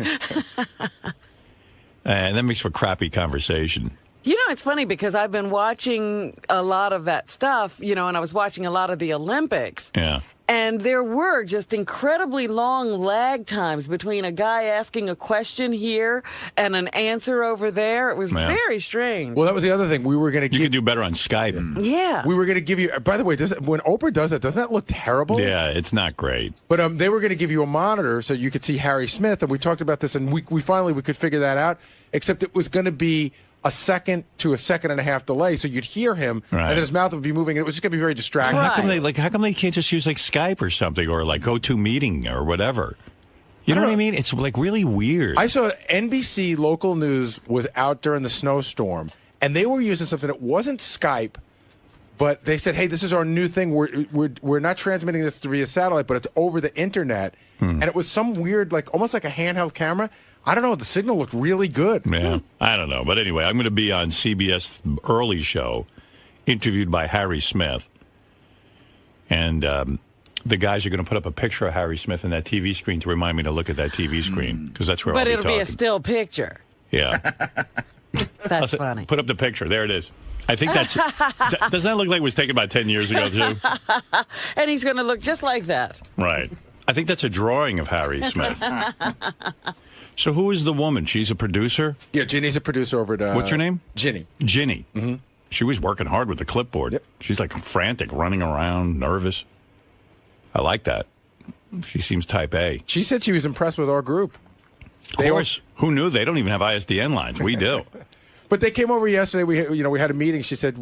And that makes for crappy conversation. It's funny because I've been watching a lot of that stuff, and I was watching a lot of the Olympics. Yeah. And there were just incredibly long lag times between a guy asking a question here and an answer over there. It was very strange. Well, that was the other thing. We were going to You could do better on Skype. Yeah. We were going to give you, by the way, when Oprah does that, doesn't that look terrible? Yeah, it's not great. But they were going to give you a monitor so you could see Harry Smith, and we talked about this, and we finally could figure that out, except it was going to be a second to a second and a half delay, so you'd hear him, Right. and then his mouth would be moving, and it was just going to be very distracting. Right. How come they can't just use like Skype or something or like GoToMeeting or whatever? You know what I mean? It's like really weird. I saw NBC local news was out during the snowstorm, and they were using something that wasn't Skype, but they said, hey, this is our new thing. We're not transmitting this via satellite, but it's over the internet. And it was some weird, like almost like a handheld camera. I don't know. The signal looked really good. Yeah, I don't know. But anyway, I'm going to be on CBS Early Show, interviewed by Harry Smith. And the guys are going to put up a picture of Harry Smith on that TV screen to remind me to look at that TV screen, because that's where But I'll it'll be talking. be a still picture. Yeah. That's funny. Put up the picture. There it is. I think that's... doesn't that look like it was taken about 10 years ago, too? And he's going to look just like that. Right. I think that's a drawing of Harry Smith. So who is the woman? She's a producer? Yeah, Ginny's a producer over at... What's her name? Ginny. Ginny. Mm-hmm. She was working hard with the clipboard. Yep. She's like frantic, running around, nervous. I like that. She seems type A. She said she was impressed with our group. Of course. Who knew? They don't even have ISDN lines. We do. But they came over yesterday. We had a meeting. She said,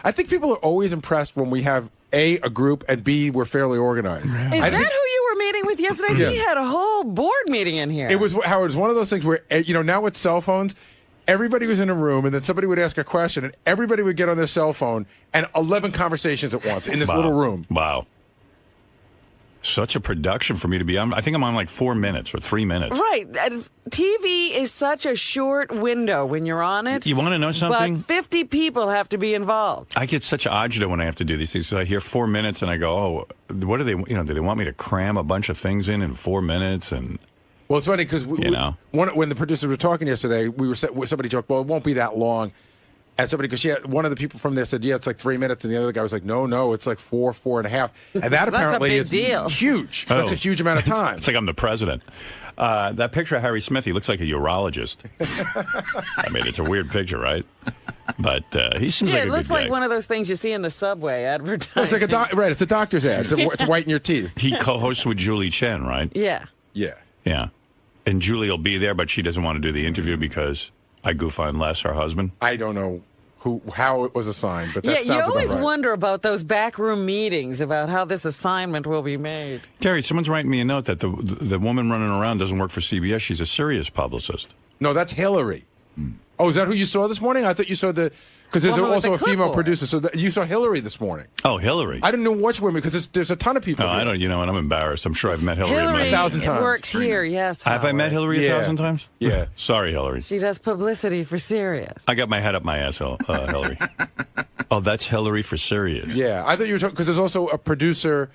I think people are always impressed when we have A, a group, and B, we're fairly organized. Is that who you were meeting with yesterday? Yes. We had a whole board meeting in here. It was, Howard, it was one of those things where, now with cell phones, everybody was in a room, and then somebody would ask a question, and everybody would get on their cell phone, and 11 conversations at once in this little room. Wow. Such a production for me to be on. I think I'm on like 4 minutes or 3 minutes. Right. TV is such a short window when you're on it. You want to know something? But 50 people have to be involved. I get such agita when I have to do these things. So I hear 4 minutes and I go, oh, what do they, do they want me to cram a bunch of things in 4 minutes? And Well, it's funny because when the producers were talking yesterday, somebody joked, well, it won't be that long. And somebody, because one of the people from there said, yeah, it's like 3 minutes. And the other guy was like, no, it's like 4.5. And that apparently is huge. That's a huge amount of time. It's like I'm the president. That picture of Harry Smith, he looks like a urologist. I mean, it's a weird picture, right? But he seems like a good guy. It looks like one of those things you see in the subway advertising. Well, it's like right, it's a doctor's ad to whiten your teeth. He co-hosts with Julie Chen, right? Yeah. Yeah. And Julie will be there, but she doesn't want to do the interview because I goof on Les, her husband. I don't know how it was assigned, but that sounds you about always right. wonder about those backroom meetings about how this assignment will be made. Terry, someone's writing me a note that the woman running around doesn't work for CBS. She's a serious publicist. No, that's Hillary. Oh, is that who you saw this morning? I thought you saw because there's Woman with also the a female clipboard. producer. So you saw Hillary this morning. Oh, Hillary. I didn't know which women because there's a ton of people. No, here. I don't. You know, and I'm embarrassed. I'm sure I've met Hillary. Hillary 1,000 times. works here, yes. Have I met Hillary Yeah. 1,000 times? Yeah. Sorry, Hillary. She does publicity for Sirius. I got my head up my ass, Hillary. Oh, that's Hillary for Sirius. Yeah, I thought you were talking because there's also a producer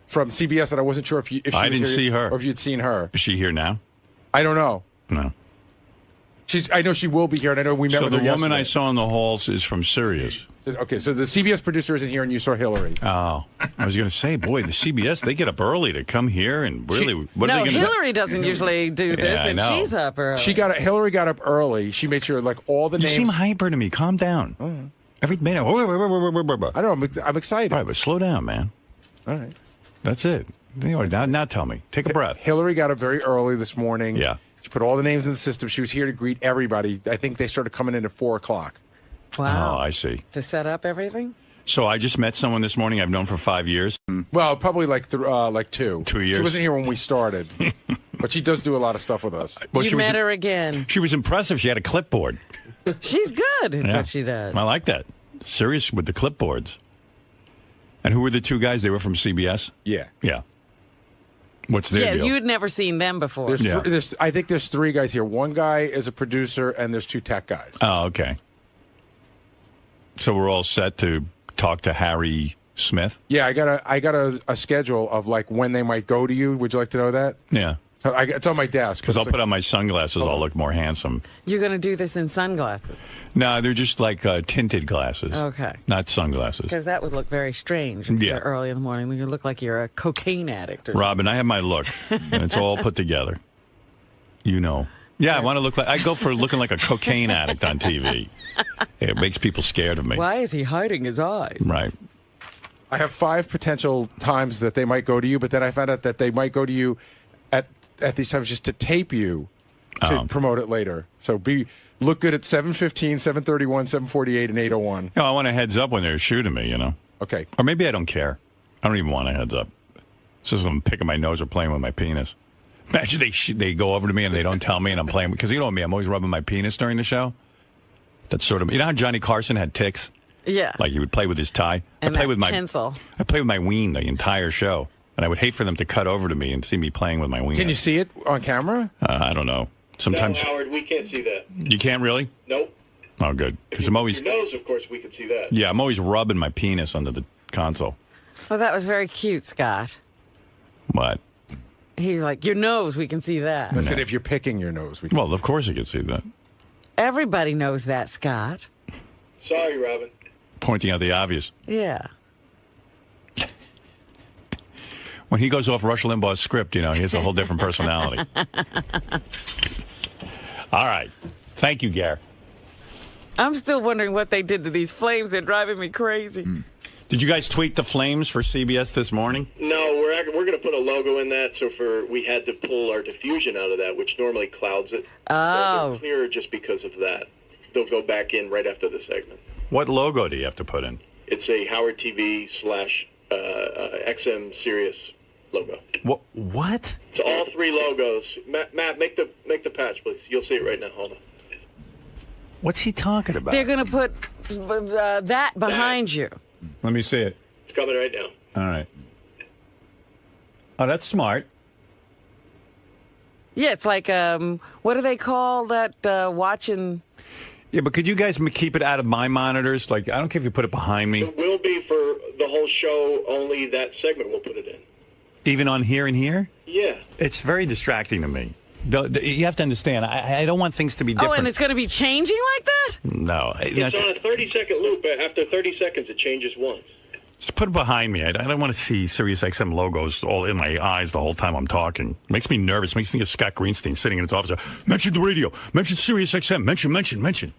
from CBS that I wasn't sure if she I was didn't here see her. or if you'd seen her. Is she here now? I don't know. No. I know she will be here, and I know we met So with the her woman I yesterday. saw in the halls is from Sirius. Okay, so the CBS producer isn't here, and you saw Hillary. Oh, I was going to say, boy, the CBS, they get up early to come here and really, what are No, they going to Hillary doesn't usually do this, Yeah, I and know. she's up early. Hillary got up early. She made sure like all the You names. seem hyper to me. Calm down. Every minute. I don't know. I'm excited. All right, but slow down, man. All right. That's it. Now tell me. Take a breath. Hillary got up very early this morning. Yeah. She put all the names in the system. She was here to greet everybody. I think they started coming in at 4 o'clock. Wow. Oh, I see. To set up everything? So I just met someone this morning I've known for 5 years. Well, probably like 2. 2 years. She wasn't here when we started, but she does do a lot of stuff with us. Well, You she was- met her again. She was impressive. She had a clipboard. She's good at Yeah. what she does. I like that. Serious with the clipboards. And who were the two guys? They were from CBS? Yeah. Yeah. What's their Yeah, deal? you'd never seen them before. I think there's 3 guys here. One guy is a producer, and there's 2 tech guys. Oh, okay. So we're all set to talk to Harry Smith? Yeah, I got a schedule of like when they might go to you. Would you like to know that? Yeah. It's on my desk. Because I'll put on my sunglasses. I'll look more handsome. You're going to do this in sunglasses. No, they're just like tinted glasses. Okay. Not sunglasses. Because that would look very strange if Yeah. you're early in the morning. You look like you're a cocaine addict. Or Robin, I have my look, and it's all put together. You know. Yeah, I want to look like I go for looking like a cocaine addict on TV. It makes people scared of me. Why is he hiding his eyes? Right. I have 5 potential times that they might go to you, but then I found out that they might go to you at these times just to tape you to promote it later. So look good at 7:15, 7:31, 7:48, and 8:01. No, I want a heads up when they're shooting me, you know. Okay. Or maybe I don't care. I don't even want a heads up. It's just I'm picking my nose or playing with my penis. Imagine they go over to me and they don't tell me and I'm playing. Because you know me, I'm always rubbing my penis during the show. That's sort of, you know how Johnny Carson had tics? Yeah. Like he would play with his tie. And I play that with my pencil. I play with my ween the entire show. And I would hate for them to cut over to me and see me playing with my ween. Can you see it on camera? I don't know. Sometimes No, Howard, we can't see that. you can't really? Nope. Oh, good. Because I'm always, Your nose, of course, we can see that. yeah, I'm always rubbing my penis under the console. Well, that was very cute, Scott. What? He's like, your nose, we can see that. I said if you're picking your nose. We can Well, of course you can see that. Everybody knows that, Scott. Sorry, Robin. Pointing out the obvious. Yeah. When he goes off Rush Limbaugh's script, you know, he has a whole different personality. All right. Thank you, Gare. I'm still wondering what they did to these flames. They're driving me crazy. Did you guys tweet the flames for CBS this morning? No, we're going to put a logo in that. So we had to pull our diffusion out of that, which normally clouds it. So Oh. they're clearer just because of that. They'll go back in right after the segment. What logo do you have to put in? It's a Howard TV / XM Sirius logo. What? It's all 3 logos. Matt, make the patch, please. You'll see it right now. Hold on. What's he talking about? They're going to put that behind you. Let me see it. It's coming right now. All right. Oh, that's smart. Yeah, it's like, what do they call that watching? Yeah, but could you guys keep it out of my monitors? Like, I don't care if you put it behind me. It will be for the whole show, only that segment we'll put it in. Even on here and here? Yeah. It's very distracting to me. You have to understand, I don't want things to be different. Oh, and it's going to be changing like that? No. It's on a 30-second loop. After 30 seconds, it changes once. Just put it behind me. I don't want to see SiriusXM logos all in my eyes the whole time I'm talking. Makes me nervous. Makes me think of Scott Greenstein sitting in his office. Mention the radio. Mention SiriusXM. Mention.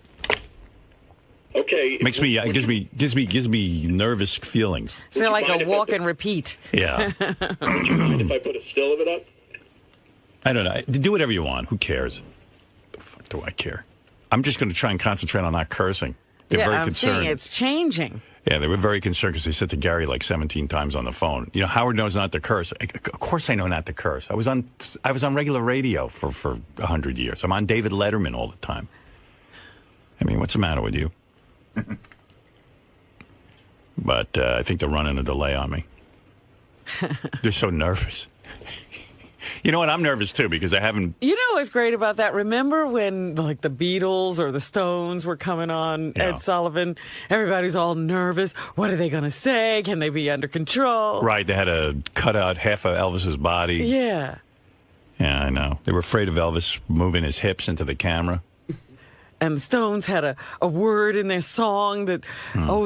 Okay. Makes me gives me nervous feelings. So like a walk and repeat. Yeah. Would you mind if I put a still of it up? I don't know. Do whatever you want. Who cares? The fuck do I care? I'm just going to try and concentrate on not cursing. They're very concerned. I'm saying it's changing. Yeah, they were very concerned because they said to Gary like 17 times on the phone. You know, Howard knows not to curse. Of course I know not to curse. I was on regular radio for 100 years. I'm on David Letterman all the time. I mean, what's the matter with you? But I think they're running a delay on me. They're so nervous. You know what? I'm nervous, too, because I haven't... You know what's great about that? Remember when, like, the Beatles or the Stones were coming on Ed Sullivan? Everybody's all nervous. What are they going to say? Can they be under control? Right. They had to cut out half of Elvis's body. Yeah. Yeah, I know. They were afraid of Elvis moving his hips into the camera. And the Stones had a word in their song that,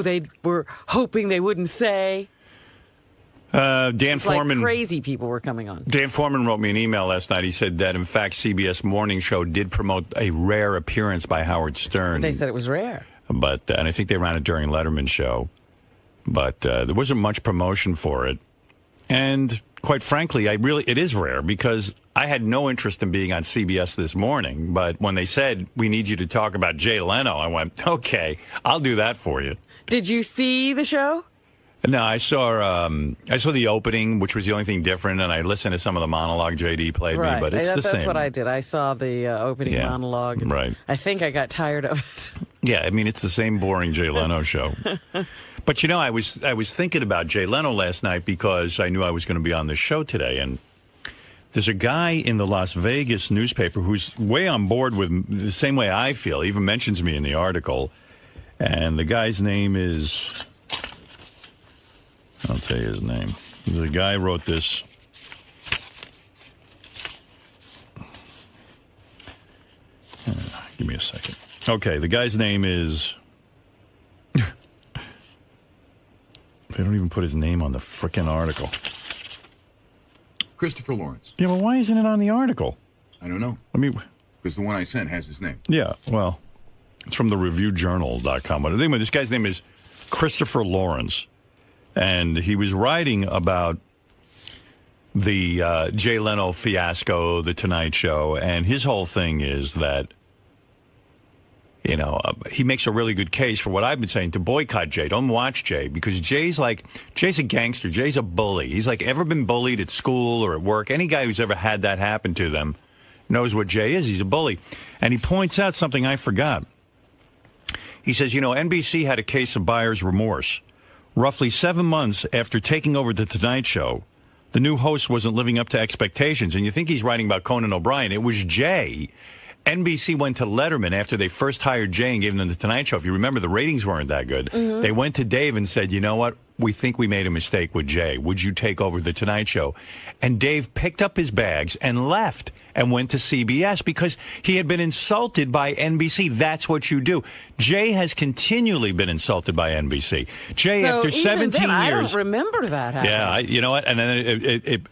they were hoping they wouldn't say. Dan Foreman, like crazy people were coming on. Dan Foreman wrote me an email last night. He said that, in fact, CBS Morning Show did promote a rare appearance by Howard Stern. They said it was rare. But and I think they ran it during Letterman's show. But there wasn't much promotion for it. And quite frankly, it is rare because I had no interest in being on CBS this morning. But when they said, we need you to talk about Jay Leno, I went, okay, I'll do that for you. Did you see the show? No, I saw the opening, which was the only thing different, and I listened to some of the monologue JD played me, but it's the same. That's what I did. I saw the opening monologue. Right. I think I got tired of it. Yeah, I mean, it's the same boring Jay Leno show. But, you know, I was thinking about Jay Leno last night because I knew I was going to be on this show today, and there's a guy in the Las Vegas newspaper who's way on board with the same way I feel. He even mentions me in the article, and the guy's name is... I'll tell you his name. The guy wrote this. Give me a second. Okay, the guy's name is... They don't even put his name on the frickin' article. Christopher Lawrence. Yeah, well, why isn't it on the article? I don't know. I mean... Because the one I sent has his name. Yeah, well, it's from the reviewjournal.com. But anyway, this guy's name is Christopher Lawrence. And he was writing about the Jay Leno fiasco, The Tonight Show, and his whole thing is that, you know, he makes a really good case for what I've been saying, to boycott Jay. Don't watch Jay, because Jay's a gangster. Jay's a bully. He's like ever been bullied at school or at work. Any guy who's ever had that happen to them knows what Jay is. He's a bully. And he points out something I forgot. He says, you know, NBC had a case of buyer's remorse. Roughly 7 months after taking over The Tonight Show, the new host wasn't living up to expectations. And you think he's writing about Conan O'Brien. It was Jay. NBC went to Letterman after they first hired Jay and gave him The Tonight Show. If you remember, the ratings weren't that good. Mm-hmm. They went to Dave and said, you know what? We think we made a mistake with Jay. Would you take over The Tonight Show? And Dave picked up his bags and left and went to CBS because he had been insulted by NBC. That's what you do. Jay has continually been insulted by NBC. Jay, after 17 years... I don't remember that happening. Yeah, you know what? And then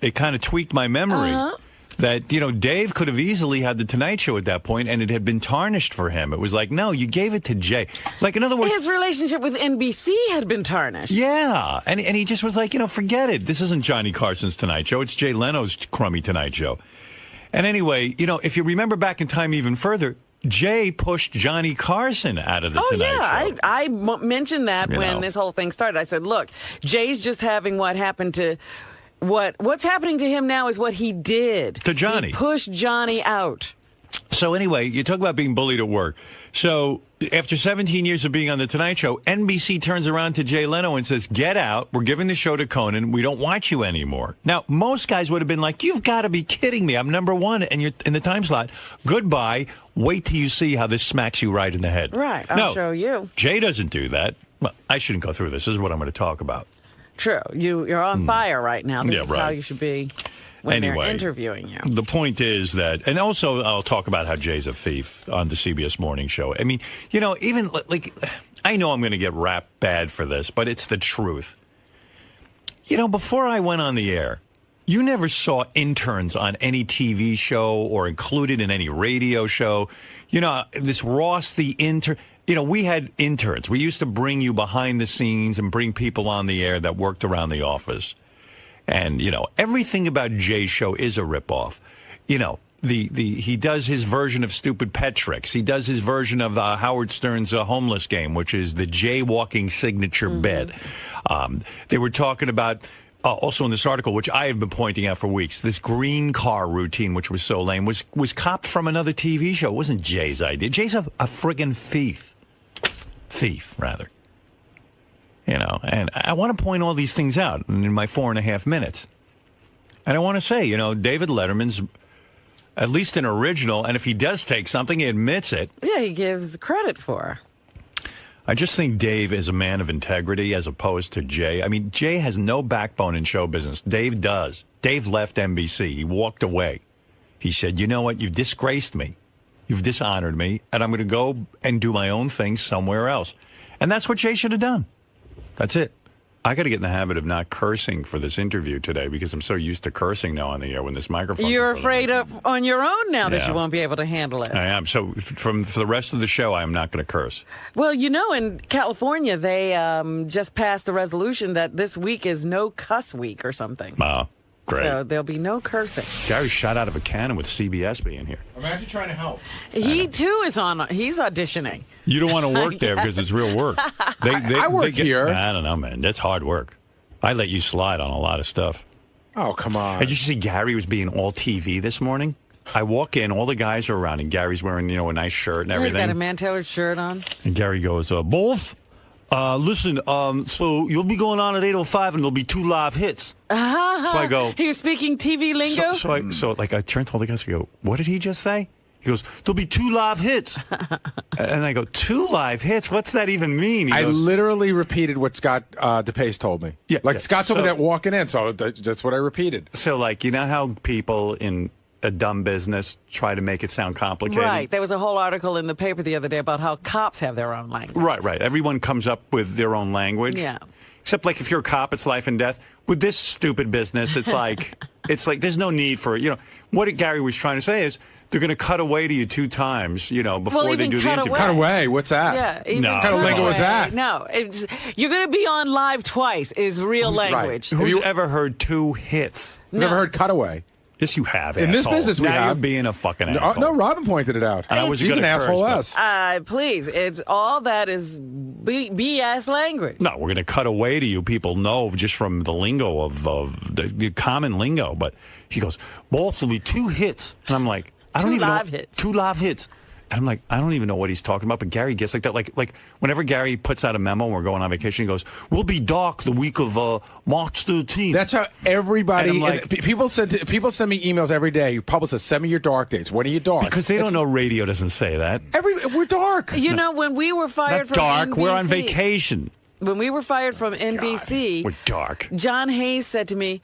it kind of tweaked my memory. Uh-huh. That, you know, Dave could have easily had The Tonight Show at that point, and it had been tarnished for him. It was like, no, you gave it to Jay. Like, in other words... His relationship with NBC had been tarnished. Yeah, and he just was like, you know, forget it. This isn't Johnny Carson's Tonight Show. It's Jay Leno's crummy Tonight Show. And anyway, you know, if you remember back in time even further, Jay pushed Johnny Carson out of the Tonight Show. I mentioned that when this whole thing started. I said, look, Jay's just having what happened to... What's happening to him now is what he did to Johnny. He pushed Johnny out. So anyway, you talk about being bullied at work. So after 17 years of being on The Tonight Show, NBC turns around to Jay Leno and says, get out. We're giving the show to Conan. We don't want you anymore. Now, most guys would have been like, you've got to be kidding me. I'm number one and you're in the time slot. Goodbye. Wait till you see how this smacks you right in the head. Right. I'll show you. Jay doesn't do that. Well, I shouldn't go through this. This is what I'm going to talk about. True. You're on fire right now. This is right. how you should be when they're interviewing you. The point is that, and also I'll talk about how Jay's a thief on the CBS Morning Show. I mean, even like, I know I'm going to get rapped bad for this, but it's the truth. Before I went on the air, you never saw interns on any TV show or included in any radio show. This Ross the intern. We had interns. We used to bring you behind the scenes and bring people on the air that worked around the office. And, everything about Jay's show is a ripoff. He does his version of Stupid Pet Tricks. He does his version of Howard Stern's homeless game, which is the jaywalking signature bed. They were talking about, also in this article, which I have been pointing out for weeks, this green car routine, which was so lame, was copped from another TV show. It wasn't Jay's idea. Jay's a friggin' thief. Thief, rather. And I want to point all these things out in my 4.5 minutes. And I want to say, David Letterman's at least an original, and if he does take something, he admits it. Yeah, he gives credit for. I just think Dave is a man of integrity as opposed to Jay. I mean, Jay has no backbone in show business. Dave does. Dave left NBC. He walked away. He said, you know what? You've disgraced me. You've dishonored me, and I'm going to go and do my own thing somewhere else. And that's what Jay should have done. That's it. I got to get in the habit of not cursing for this interview today because I'm so used to cursing now on the air when this microphone. You're afraid of on your own now that you won't be able to handle it. I am. So for the rest of the show, I am not going to curse. Well, in California, they just passed a resolution that this week is no cuss week or something. Wow. Great. So there'll be no cursing. Gary shot out of a cannon with CBS being here. Imagine trying to help. He too is he's auditioning. You don't want to work there because it's real work. I work here. I don't know, man. That's hard work. I let you slide on a lot of stuff. Oh, come on. Did you see Gary was being all TV this morning? I walk in, all the guys are around, and Gary's wearing, a nice shirt and everything. He's got a man-tailored shirt on. And Gary goes, both? Listen, so you'll be going on at 8:05 and there'll be 2 live hits. So I go. He was speaking TV lingo? So I turned to all the guys and go, what did he just say? He goes, there'll be 2 live hits. And I go, 2 live hits? What's that even mean? I literally repeated what Scott DePace told me. Yeah, Scott told me that walking in, so that's what I repeated. So, how people in a dumb business try to make it sound complicated? Right. There was a whole article in the paper the other day about how cops have their own language. Right. Everyone comes up with their own language. Yeah. Except, if you're a cop, it's life and death. With this stupid business, it's like there's no need for what Gary was trying to say is they're going to cut away to you 2 times, before they do the interview. Cut away? What's that? Yeah. No. What kind of lingo was that? No. You're going to be on live twice is real language. Right. Who's ever heard 2 hits? You've never heard cutaway? Yes, you have, In asshole. this business, we now have. you're being a fucking asshole. No, Robin pointed it out. I was He's an asshole curse, us. Please. It's all that is BS language. No, we're going to cut away to you. People know just from the lingo of the common lingo. But he goes, boss, will be 2 hits. And I'm like, I don't even know. 2 live hits. And I'm like, I don't even know what he's talking about. But Gary gets like that. Like whenever Gary puts out a memo and we're going on vacation, he goes, we'll be dark the week of March 13th. That's how everybody. Like, people send me emails every day. Publicists, send me your dark dates. When are you dark? Because they don't know radio doesn't say that. We're dark. When we were fired Not from dark. NBC, We're on vacation. When we were fired from NBC, we're dark. John Hayes said to me,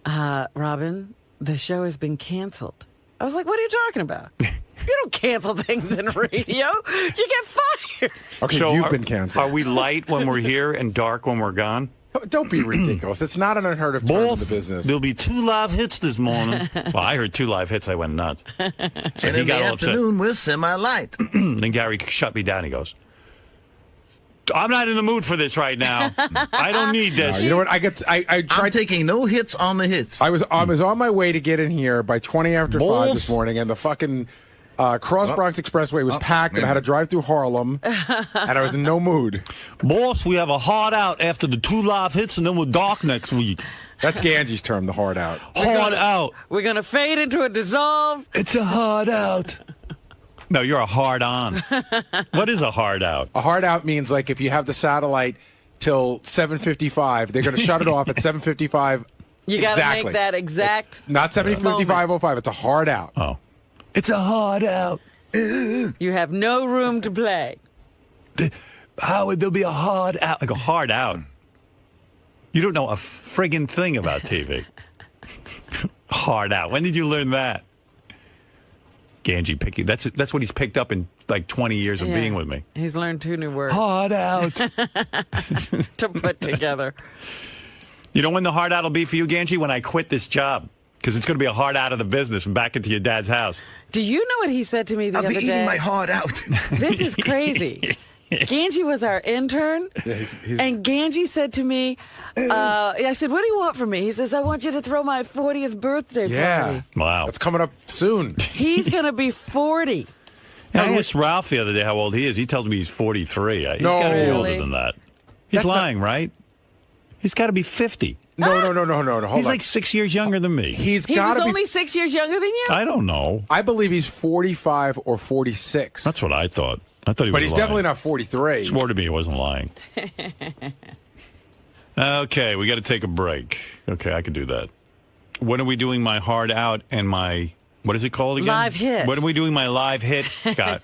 Robin, the show has been canceled. I was like, what are you talking about? You don't cancel things in radio. You get fired. Okay, so you've been canceled. Are we light when we're here and dark when we're gone? Don't be ridiculous. It's not an unheard of term in the business. There'll be 2 live hits this morning. Well, I heard 2 live hits. I went nuts. So and he in got the all afternoon, we're semi-light. Then Gary shut me down. He goes, I'm not in the mood for this right now. I don't need this. You know what? I tried I'm taking no hits on the hits. I was on my way to get in here by 20 after 5 this morning, and the fucking Cross Bronx Expressway was packed, and I had to drive through Harlem, and I was in no mood. Boss, we have a hard out after the 2 live hits, and then we're dark next week. That's Ganji's term, the hard out. Hard out. We're going to fade into a dissolve. It's a hard out. No, you're a hard on. What is a hard out? A hard out means like if you have the satellite till 7:55, they're going to shut it off at 7:55. You got to make that exact. Not 7:55:05. It's a hard out. Oh, it's a hard out. You have no room to play. How would there be a hard out? Like a hard out. You don't know a friggin' thing about TV. Hard out. When did you learn that? Ganji picking. That's what he's picked up in like 20 years of being with me. He's learned 2 new words. Hard out. To put together. You know when the hard out will be for you, Ganji? When I quit this job. Because it's going to be a hard out of the business and back into your dad's house. Do you know what he said to me the other day? I'll be eating my heart out. This is crazy. Ganji was our intern, and Ganji said to me, I said, what do you want from me? He says, I want you to throw my 40th birthday party. Wow. It's coming up soon. He's going to be 40. I asked Ralph the other day how old he is. He tells me he's 43. He's got to be older than that. He's lying, right? He's got to be 50. No. Hold he's on. like 6 years younger than me. He was only 6 years younger than you? I don't know. I believe he's 45 or 46. That's what I thought. I thought he was But he's lying. definitely not 43. He swore to me he wasn't lying. Okay, we got to take a break. Okay, I can do that. When are we doing my hard out and my, what is it called again? Live hit. When are we doing my live hit, Scott?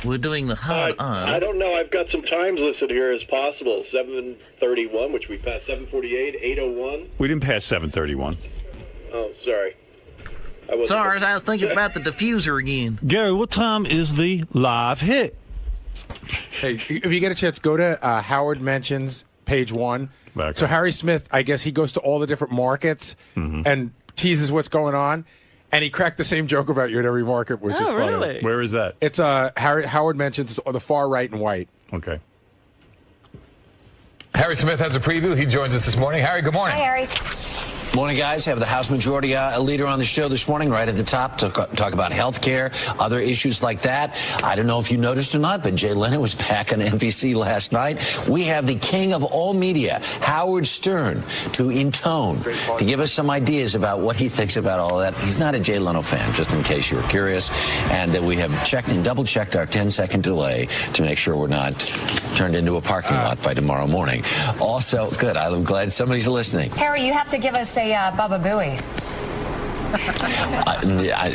We're doing the hard on. I don't know. I've got some times listed here as possible. 7:31, which we passed. 7:48, 8:01. We didn't pass 7:31. Oh, sorry. I wasn't. Sorry, I was thinking about the diffuser again. Gary, what time is the live hit? Hey, if you get a chance, go to Howard Mentions, page 1. Okay. So Harry Smith, I guess he goes to all the different markets and teases what's going on. And he cracked the same joke about you at every market, which is funny. Really? Where is that? It's Howard Mentions on the far right and white. Okay. Harry Smith has a preview. He joins us this morning. Harry, good morning. Hi, Harry. Morning, guys. Have the House Majority Leader on the show this morning, right at the top, to talk about health care, other issues like that. I don't know if you noticed or not, but Jay Leno was back on NBC last night. We have the king of all media, Howard Stern, to intone, to give us some ideas about what he thinks about all that. He's not a Jay Leno fan, just in case you were curious. And we have checked and double-checked our 10-second delay to make sure we're not turned into a parking lot by tomorrow morning. Also, good. I'm glad somebody's listening. Harry, you have to give us a Baba Booey.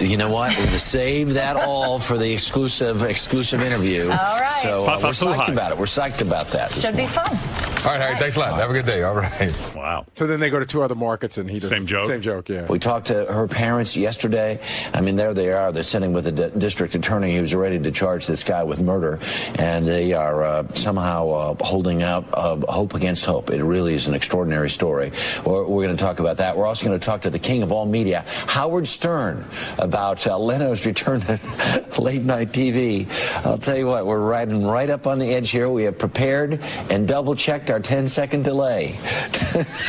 You know what? We're going to save that all for the exclusive interview. All right. So we're psyched about it. We're psyched about that. Should be fun. All right, Harry, thanks a lot. Have a good day. All right. Wow. So then they go to 2 other markets and he does Same joke? Same joke, yeah. We talked to her parents yesterday. I mean, there they are. They're sitting with the district attorney who's ready to charge this guy with murder. And they are somehow holding out hope against hope. It really is an extraordinary story. We're going to talk about that. We're also going to talk to the king of all media, Howard Stern, about Leno's return to late-night TV. I'll tell you what, we're riding right up on the edge here. We have prepared and double-checked our 10-second delay.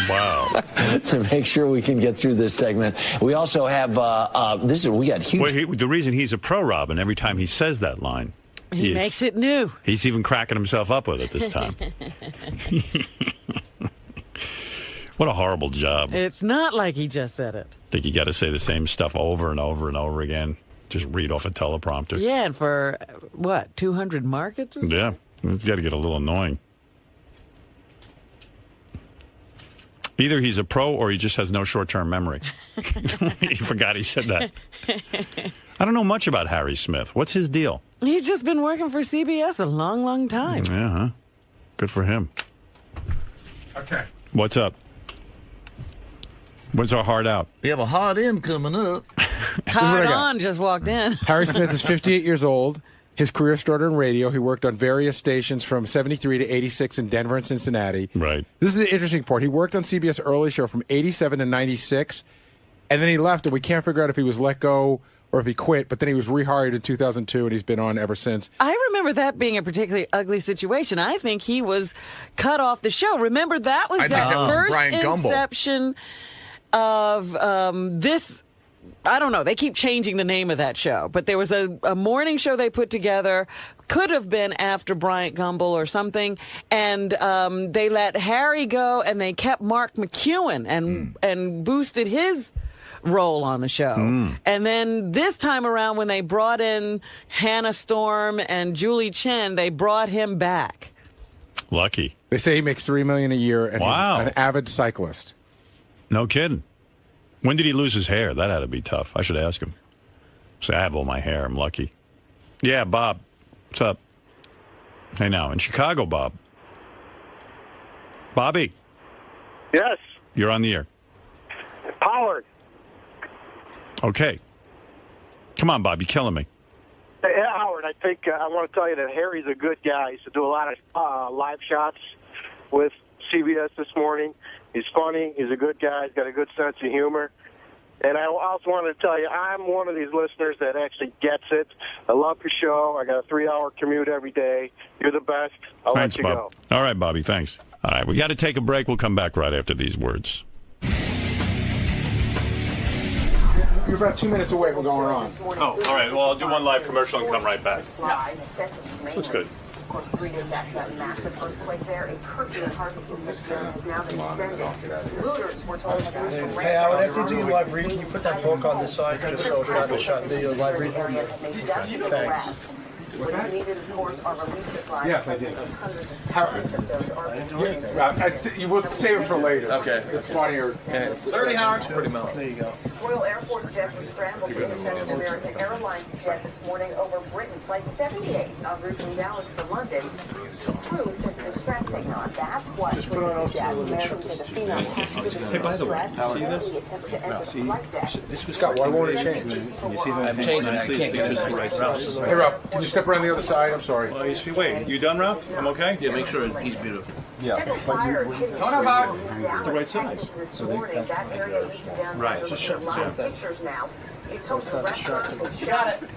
Wow. To make sure we can get through this segment. We also have, we got huge... Well, the reason he's a pro, Robin, every time he says that line... He makes it new. He's even cracking himself up with it this time. What a horrible job. It's not like he just said it. I think you got to say the same stuff over and over and over again. Just read off a teleprompter. Yeah, and for, 200 markets? Yeah, it's got to get a little annoying. Either he's a pro or he just has no short-term memory. He forgot he said that. I don't know much about Harry Smith. What's his deal? He's just been working for CBS a long, long time. Yeah, huh? Good for him. Okay. What's up? When's our heart out? We have a hard end coming up. Hard on just walked in. Harry Smith is 58 years old. His career started in radio. He worked on various stations from 73 to 86 in Denver and Cincinnati. Right. This is the interesting part. He worked on CBS Early Show from 87 to 96, and then he left, and we can't figure out if he was let go or if he quit, but then he was rehired in 2002, and he's been on ever since. I remember that being a particularly ugly situation. I think he was cut off the show. Remember, that was the first Brian Gumbel. inception of this... I don't know. They keep changing the name of that show. But there was a morning show they put together. Could have been after Bryant Gumbel or something. And they let Harry go, and they kept Mark McEwen and boosted his role on the show. And then this time around, when they brought in Hannah Storm and Julie Chen, they brought him back. Lucky. They say he makes $3 million a year, and Wow. he's an avid cyclist. No kidding. When did he lose his hair? That had to be tough. I should ask him. Say, I have all my hair. I'm lucky. Yeah, Bob. What's up? Hey, now, in Chicago, Bob. Bobby, Yes, you're on the air. Pollard. Okay. Come on, Bob. You're killing me. Hey, Howard, I think I want to tell you that Harry's a good guy. He used to do a lot of live shots with CBS this morning. He's funny. He's a good guy. He's got a good sense of humor. And I also wanted to tell you, I'm one of these listeners that actually gets it. I love your show. I got a 3-hour commute every day. You're the best. I'll Thanks, let you Bob. go. All right, Bobby. Thanks. All right, we got to take a break. We'll come back right after these words. You're about 2 minutes away from going on. Oh, all right. Well, I'll do one live commercial and come right back. Looks good. Of course, 3 days after that massive earthquake there, a curfew in Hartford has now been extended. Looters were told to lose some rent. Hey, Howard, after you do your live read, can you put that book on this side just so it's not a shot video live read? Thanks. What you needed, of course, are relief supplies. Yes, I did. Hundreds of those are being donated. You will save it for later. Okay. It's funnier. It's 30 hours. Pretty mellow. There you go. Royal Air Force jets were scrambled to intercept an American Airlines jet this morning over Britain. Flight 78 en route from Dallas to London. Crew said distress signal. That's what Just put on those two little Americans said the female Hey, by the way, see this? Scott, why won't it change? You see that? I'm changing. I can't get it right. Hey, Ralph, can you step around the other side? I'm sorry. Wait, you done, Ralph? I'm okay? Yeah, make sure he's beautiful. Several fires hitting It's the right size. this morning. That area east of downtown. Right. Just show live pictures now. It's home to restaurants with got it.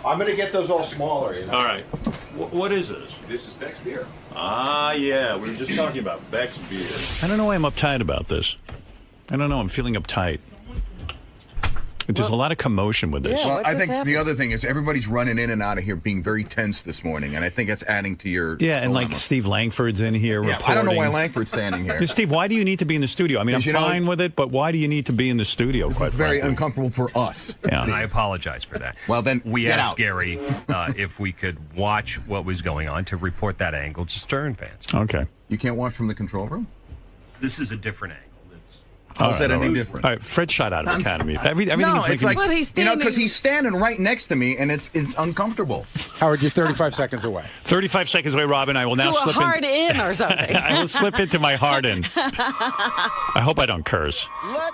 I'm going to get those all smaller, you know. All right. What is this? This is Beck's beer. Ah, yeah. We were just talking about Beck's beer. I don't know why I'm uptight about this. I don't know. I'm feeling uptight. There's a lot of commotion with this. Yeah. Well, what I just think the happened? other thing is everybody's running in and out of here being very tense this morning, and I think that's adding to your Yeah, and like dilemma. Steve Langford's in here Yeah, reporting. I don't know why Langford's standing here. Steve, why do you need to be in the studio? I mean, I'm 'Cause, you know, fine with it, but why do you need to be in the studio, This quite is very frankly? uncomfortable for us. Yeah. I apologize for that. Well, then We get asked out. Gary if we could watch what was going on to report that angle to Stern fans. Okay. You can't watch from the control room? This is a different angle. How's that all any right. different? All right, Fred shot out of Academy. Everything no, is it's making like, But he's you know, because standing- he's standing right next to me, and it's uncomfortable. Howard, you're 35 seconds away. 35 seconds away, Robin. I will now To a slip hard in or something. I will slip into my hard in. I hope I don't curse.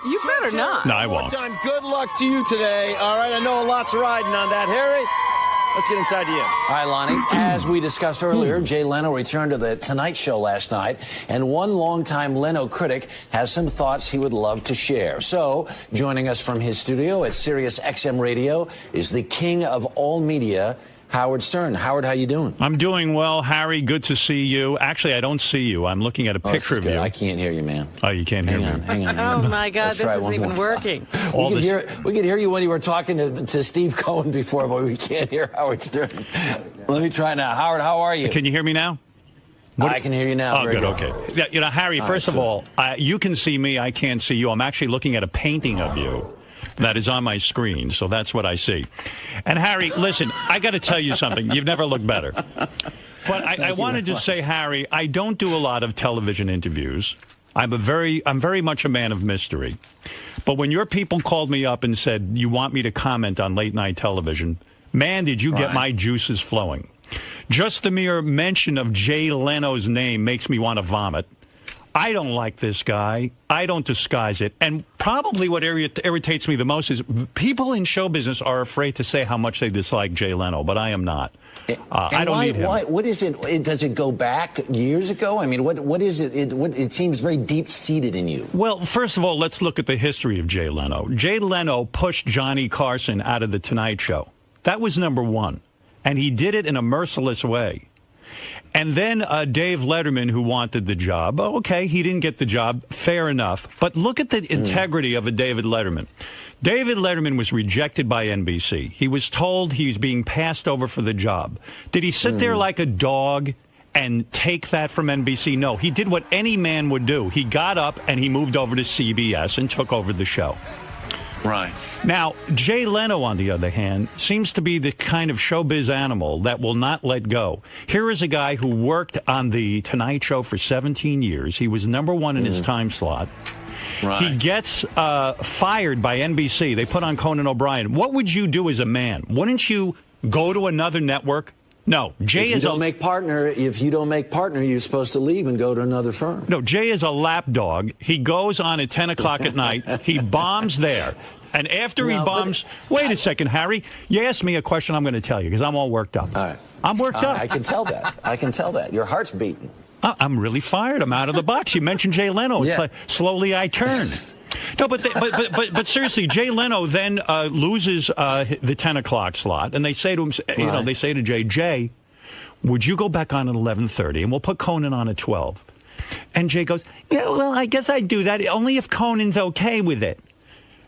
You better not. No, I won't. Good luck to you today. All right, I know a lot's riding on that. Harry, let's get inside you. All right, Lonnie. As we discussed earlier, Jay Leno returned to the Tonight Show last night, and one longtime Leno critic has some thoughts he would love to share. So, joining us from his studio at Sirius XM Radio is the king of all media, Howard Stern. Howard, how you doing? I'm doing well, Harry. Good to see you. Actually, I don't see you. I'm looking at a Oh, this picture is of good. you. I can't hear you, man. Oh, you can't hear Hang on, me. hang on. Oh my God, Let's this try isn't one even more. working. All We this- could hear you when you were talking to Steve Cohen before, but we can't hear Howard Stern. Let me try now. Howard, how are you? Can you hear me now? I can hear you now. Oh, Very good. Okay. Yeah, you know, Harry. All First right, of all, you can see me. I can't see you. I'm actually looking at a painting of you that is on my screen, so that's what I see. And Harry, listen, I got to tell you something. You've never looked better. But I wanted to say, Harry, I don't do a lot of television interviews. I'm very much a man of mystery. But when your people called me up and said you want me to comment on late night television, man, did you get my juices flowing. Just the mere mention of Jay Leno's name makes me want to vomit. I don't like this guy. I don't disguise it. And probably what irritates me the most is people in show business are afraid to say how much they dislike Jay Leno, but I am not. I don't need him. What is it? Does it go back years ago? I mean, what is it? It seems very deep-seated in you. Well, first of all, let's look at the history of Jay Leno. Jay Leno pushed Johnny Carson out of The Tonight Show. That was number one. And he did it in a merciless way. And then Dave Letterman, who wanted the job. Okay, he didn't get the job. Fair enough. But look at the integrity of a David Letterman. David Letterman was rejected by NBC. He was told he was being passed over for the job. Did he sit there like a dog and take that from NBC? No, he did what any man would do. He got up and he moved over to CBS and took over the show. Right. Now, Jay Leno, on the other hand, seems to be the kind of showbiz animal that will not let go. Here is a guy who worked on The Tonight Show for 17 years. He was number one in his time slot. Right. He gets fired by NBC. They put on Conan O'Brien. What would you do as a man? Wouldn't you go to another network? No, Jay If you don't make partner, you're supposed to leave and go to another firm. No, Jay is a lapdog. He goes on at 10 o'clock at night. He bombs there. And after he bombs... Wait a second, Harry. You asked me a question I'm going to tell you because I'm all worked up. All right. I'm worked up. I can tell that. Your heart's beating. I'm really fired. I'm out of the box. You mentioned Jay Leno. It's like slowly I turn. No, but seriously, Jay Leno then loses the 10 o'clock slot, and they say to him, they say to Jay, would you go back on at 11:30, and we'll put Conan on at 12. And Jay goes, yeah, well, I guess I'd do that only if Conan's okay with it.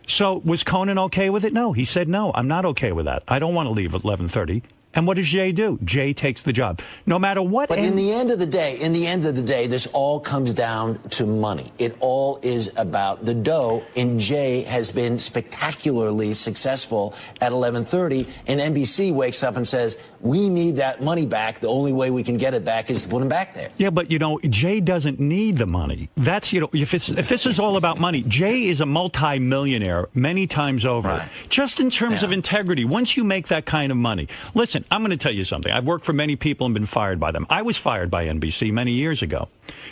So was Conan okay with it? No, he said, no, I'm not okay with that. I don't want to leave at 11:30. And what does Jay do? Jay takes the job. No matter what. But in the end of the day, this all comes down to money. It all is about the dough. And Jay has been spectacularly successful at 11:30. And NBC wakes up and says, we need that money back. The only way we can get it back is to put him back there. Yeah, but, Jay doesn't need the money. That's, if this is all about money, Jay is a multi-millionaire many times over. Right. Just in terms of integrity, once you make that kind of money. Listen, I'm going to tell you something. I've worked for many people and been fired by them. I was fired by NBC many years ago.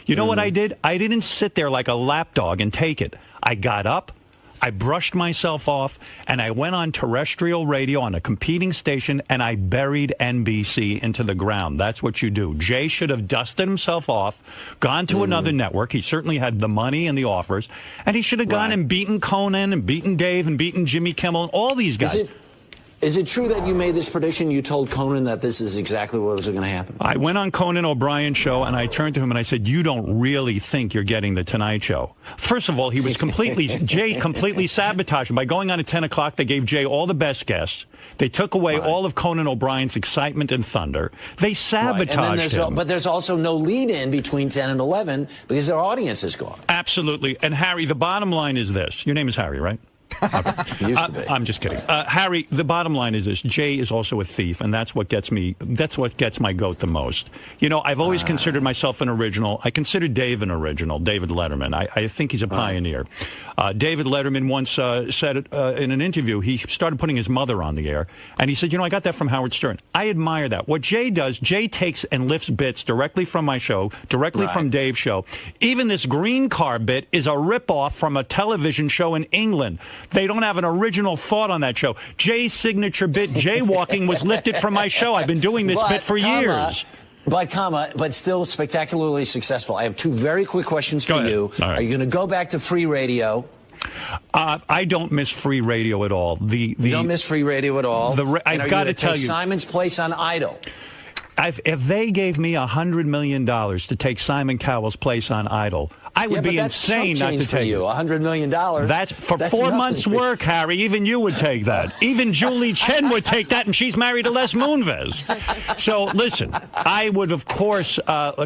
You know what I did? I didn't sit there like a lapdog and take it. I got up. I brushed myself off, and I went on terrestrial radio on a competing station, and I buried NBC into the ground. That's what you do. Jay should have dusted himself off, gone to another network. He certainly had the money and the offers, and he should have gone and beaten Conan and beaten Dave and beaten Jimmy Kimmel and all these guys. Is it true that you made this prediction? You told Conan that this is exactly what was going to happen? I went on Conan O'Brien's show, and I turned to him and I said, you don't really think you're getting the Tonight Show. First of all, Jay completely sabotaged him. By going on at 10 o'clock, they gave Jay all the best guests. They took away all of Conan O'Brien's excitement and thunder. They sabotaged him. But there's also no lead-in between 10 and 11 because their audience is gone. Absolutely. And Harry, the bottom line is this. Your name is Harry, right? Okay. Used to be. I'm just kidding. Harry, the bottom line is this. Jay is also a thief, and that's what gets my goat the most. I've always considered myself an original. I consider Dave an original, David Letterman. I think he's a pioneer. David Letterman once said in an interview, he started putting his mother on the air, and he said, I got that from Howard Stern. I admire that. What Jay does, Jay takes and lifts bits directly from my show, directly from Dave's show. Even this green car bit is a ripoff from a television show in England. They don't have an original thought on that show. Jay's signature bit, jaywalking, was lifted from my show. I've been doing this bit for years. But still spectacularly successful. I have two very quick questions for you. All right. Are you going to go back to free radio? I don't miss free radio at all. You don't miss free radio at all? I've got to tell you, Simon's place on Idol. If they gave me $100 million to take Simon Cowell's place on Idol, I would be insane not to take you. $100 million. That's 4 months' work, Harry. Even you would take that. Even Julie Chen would take that, and she's married to Les Moonves. So listen, I would of course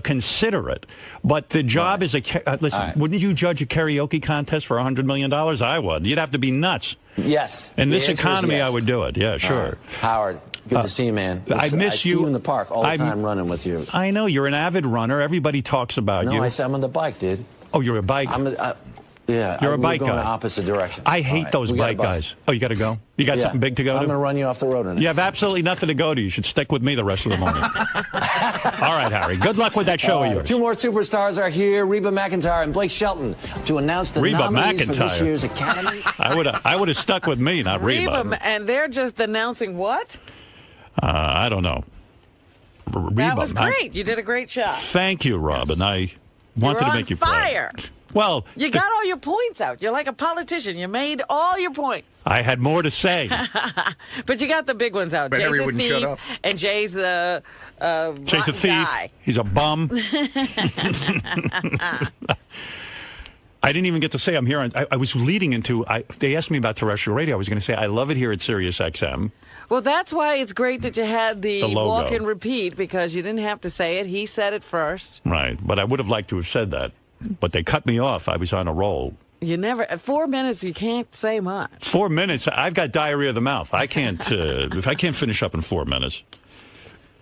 consider it, but the job is listen. Wouldn't you judge a karaoke contest for $100 million? I would. You'd have to be nuts. Yes. In this economy, I would do it. Yeah, sure. Howard. Good to see you, man. I miss you in the park all the time running with you. I know. You're an avid runner. Everybody talks about you. No, I'm on the bike, dude. Oh, you're a bike? Yeah. You're a bike guy. Going the opposite direction. I hate those bike guys. Oh, you got to go? You got something big to go to? I'm going to run you off the road. You have absolutely nothing to go to. You should stick with me the rest of the morning. All right, Harry. Good luck with that show of yours. Two more superstars are here, Reba McEntire and Blake Shelton, to announce the nominees for this year's Academy. I would have stuck with me, not Reba. And they're just announcing what? I don't know. Reba, that was great. You did a great job. Thank you, Robin. I wanted to make you fire. proud. Well, you got all your points out. You're like a politician. You made all your points. I had more to say. But you got the big ones out. But Jay's Harry a wouldn't thief, shut up. and Jay's a thief. Guy. He's a bum. I didn't even get to say I'm here. I was leading into, they asked me about terrestrial radio. I was going to say, I love it here at Sirius XM. Well, that's why it's great that you had the walk logo. and repeat, because you didn't have to say it. He said it first. Right. But I would have liked to have said that. But they cut me off. I was on a roll. You never, at 4 minutes, you can't say much. 4 minutes. I've got diarrhea of the mouth. I can't, if I can't finish up in 4 minutes.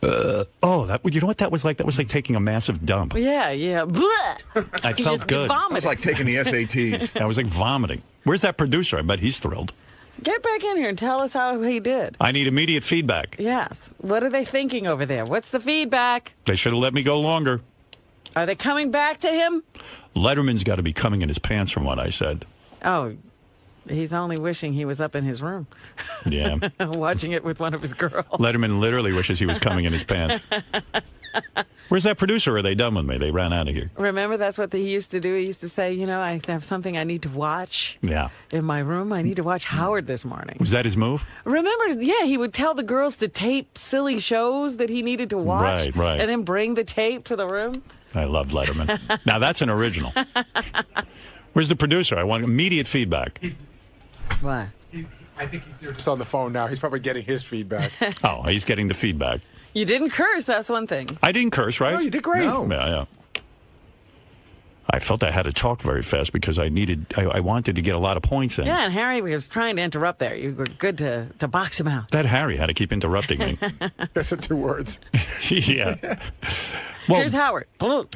You know what that was like? That was like taking a massive dump. Yeah. Blech. I felt good. It was like taking the SATs. I was like vomiting. Where's that producer? I bet he's thrilled. Get back in here and tell us how he did. I need immediate feedback. Yes. What are they thinking over there? What's the feedback? They should have let me go longer. Are they coming back to him? Letterman's got to be coming in his pants from what I said. Oh, he's only wishing he was up in his room. Yeah. Watching it with one of his girls. Letterman literally wishes he was coming in his pants. Where's that producer? Are they done with me? They ran out of here. Remember, that's what he used to do. He used to say, I have something I need to watch in my room. I need to watch Howard this morning. Was that his move? Remember, he would tell the girls to tape silly shows that he needed to watch. Right. And then bring the tape to the room. I love Letterman. Now, that's an original. Where's the producer? I want immediate feedback. What? I think he's just on the phone now. He's probably getting his feedback. Oh, he's getting the feedback. You didn't curse, that's one thing. I didn't curse, right? No, you did great. No. Yeah. I felt I had to talk very fast because I wanted to get a lot of points in. Yeah, and Harry was trying to interrupt there. You were good to box him out. That Harry had to keep interrupting me. That's the 2 words. Yeah. Well, here's Howard.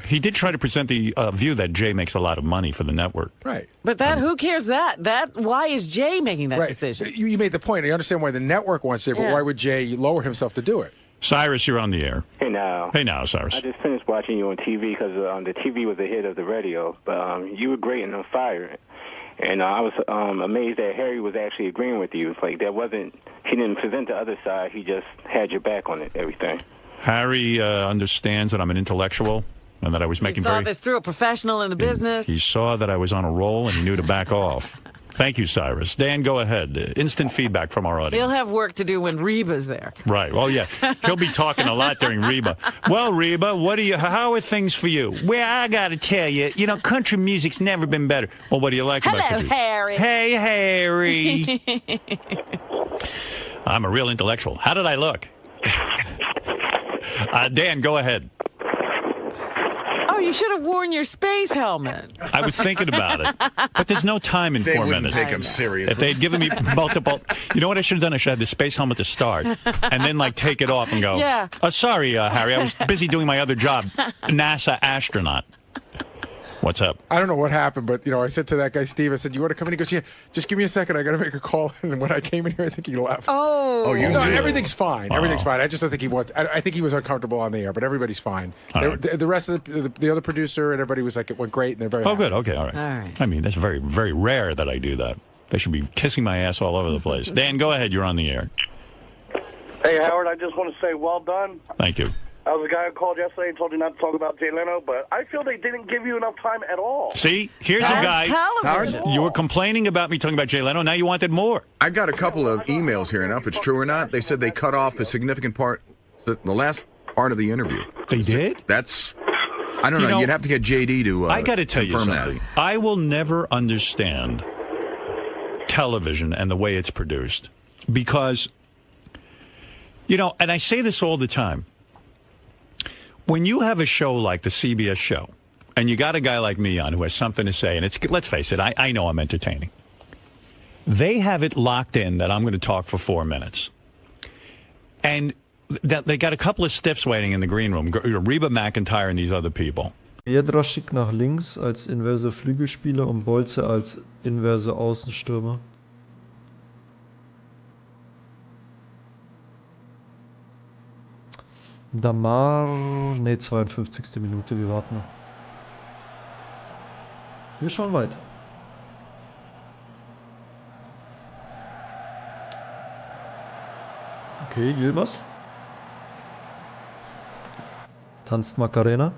He did try to present the view that Jay makes a lot of money for the network. Right. But who cares that? Why is Jay making that decision? You made the point. I understand why the network wants it, but why would Jay lower himself to do it? Cyrus, you're on the air. Hey now, Cyrus. I just finished watching you on TV because the TV was ahead of the radio, but you were great and on fire. And I was amazed that Harry was actually agreeing with you. It's like he didn't present the other side. He just had your back on everything. Harry understands that I'm an intellectual and that I was making He saw this through a professional in the business. He saw that I was on a roll and he knew to back off. Thank you, Cyrus. Dan, go ahead. Instant feedback from our audience. He'll have work to do when Reba's there. Right. Well, yeah. He'll be talking a lot during Reba. Well, Reba, how are things for you? Well, I got to tell you, country music's never been better. Well, what do you like about country? Hello, Harry. Hey, Harry. I'm a real intellectual. How did I look? Dan, go ahead. Oh, you should have worn your space helmet. I was thinking about it, but there's no time in 4 minutes. Take him seriously. If they'd given me multiple, you know what I should have done? I should have the space helmet to start, and then take it off and go. Yeah. Sorry, Harry, I was busy doing my other job, NASA astronaut. What's up? I don't know what happened, but I said to that guy Steve, I said, "You want to come in?" He goes, "Yeah, just give me a second. I got to make a call." And when I came in here, I think he left. Oh, no, everything's fine. Everything's fine. I just don't think he wants. I think he was uncomfortable on the air, but everybody's fine. The rest of the other producer and everybody was like, it went great, and they're very. Oh, good. Okay, all right. I mean, that's very, very rare that I do that. They should be kissing my ass all over the place. Dan, go ahead. You're on the air. Hey, Howard, I just want to say well done. Thank you. I was a guy who called yesterday and told you not to talk about Jay Leno, but I feel they didn't give you enough time at all. See, here's a guy. Television. You were complaining about me talking about Jay Leno. Now you wanted more. I got a couple of emails here, and if it's true or not, they said they cut off a significant part, the last part of the interview. They did? That's, I don't know. You'd have to get JD to I got to tell you something. That. I will never understand television and the way it's produced because, and I say this all the time. When you have a show like the CBS show, and you got a guy like me on who has something to say, and let's face it, I know I'm entertaining. They have it locked in that I'm going to talk for 4 minutes. And that they got a couple of stiffs waiting in the green room, Reba McEntire and these other people. Jedraschick nach links als inverse Flügelspieler und Bolze als inverse Außenstürmer. Damar, 52. Minute, wir warten noch. Wir schauen weiter. Okay, Yilmaz. Tanzt Macarena.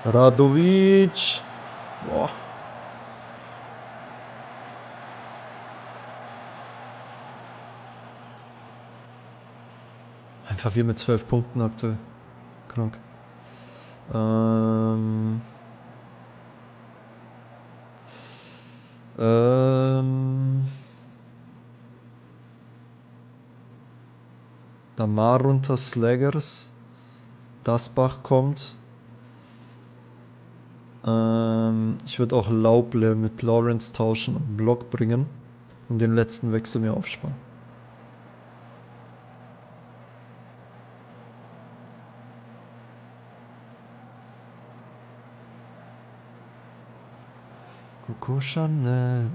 Radovic. Boah. Einfach wir mit 12 Punkten aktuell. Krank. Damar runter Slaggers. Dasbach kommt. Ich würde auch Lauble mit Lawrence tauschen und Block bringen und den letzten Wechsel mir aufsparen. Coco Chanel.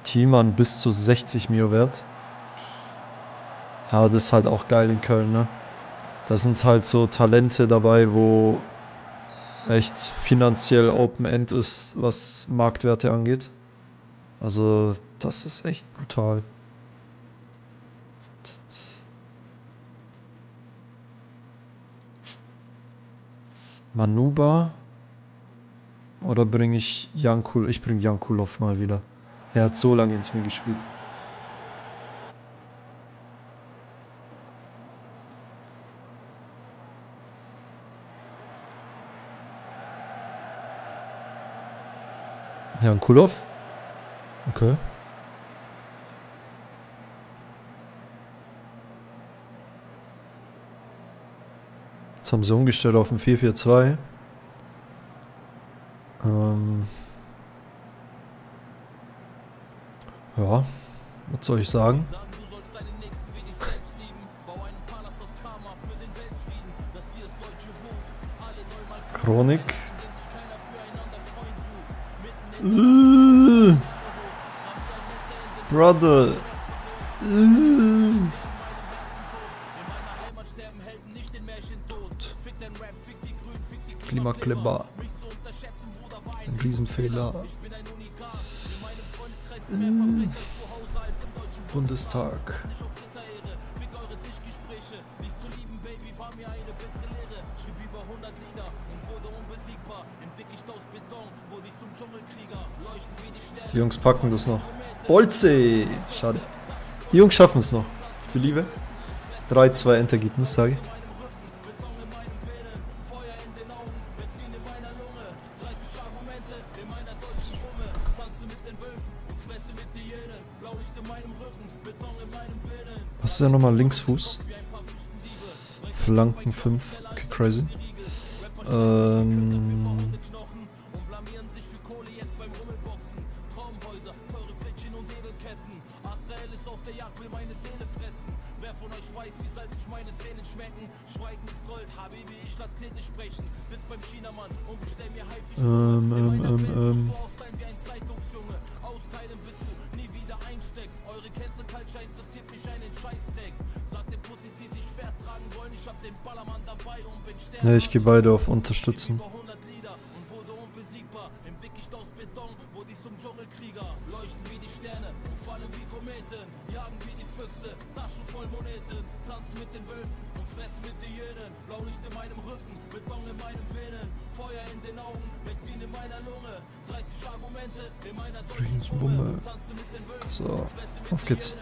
Thiemann bis zu 60 Mio wert. Ja, das ist halt auch geil in Köln, ne? Da sind halt so Talente dabei, wo echt finanziell Open-End ist, was Marktwerte angeht. Also, das ist echt brutal. Manuba? Oder bringe ich Jankul? Ich bringe Jankulov mal wieder. Er hat so lange nicht mehr gespielt. Jankulov? Okay. Jetzt haben sie umgestellt auf ein 4-4-2. Ja, was soll ich sagen? Chronik. Brother. Klimakleber. Ein Riesenfehler. Bundestag. Die Jungs packen das noch. Bolze! Schade. Die Jungs schaffen es noch. Ich beliebe. 3-2 Endergebnis, sage ich. Was ist ja nochmal Linksfuß? Flanken 5. Okay, crazy. Ne, ich gehe beide auf Unterstützen. Riesenwumme. So, auf geht's.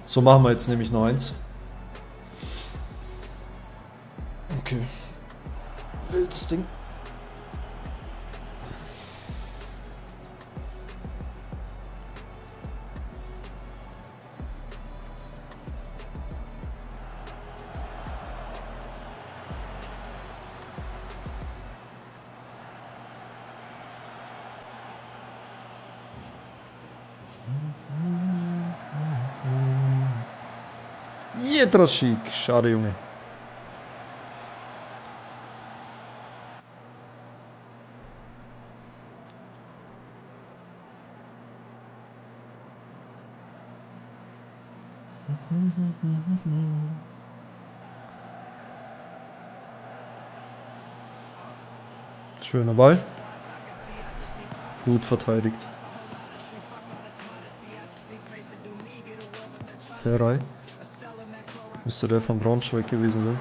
So machen wir jetzt nämlich noch eins. Okay. Wildes Ding. Jedraschik. Schade, Junge. Schöner Ball. Gut verteidigt. Ferrei. Müsste der von Braunschweig gewesen sein.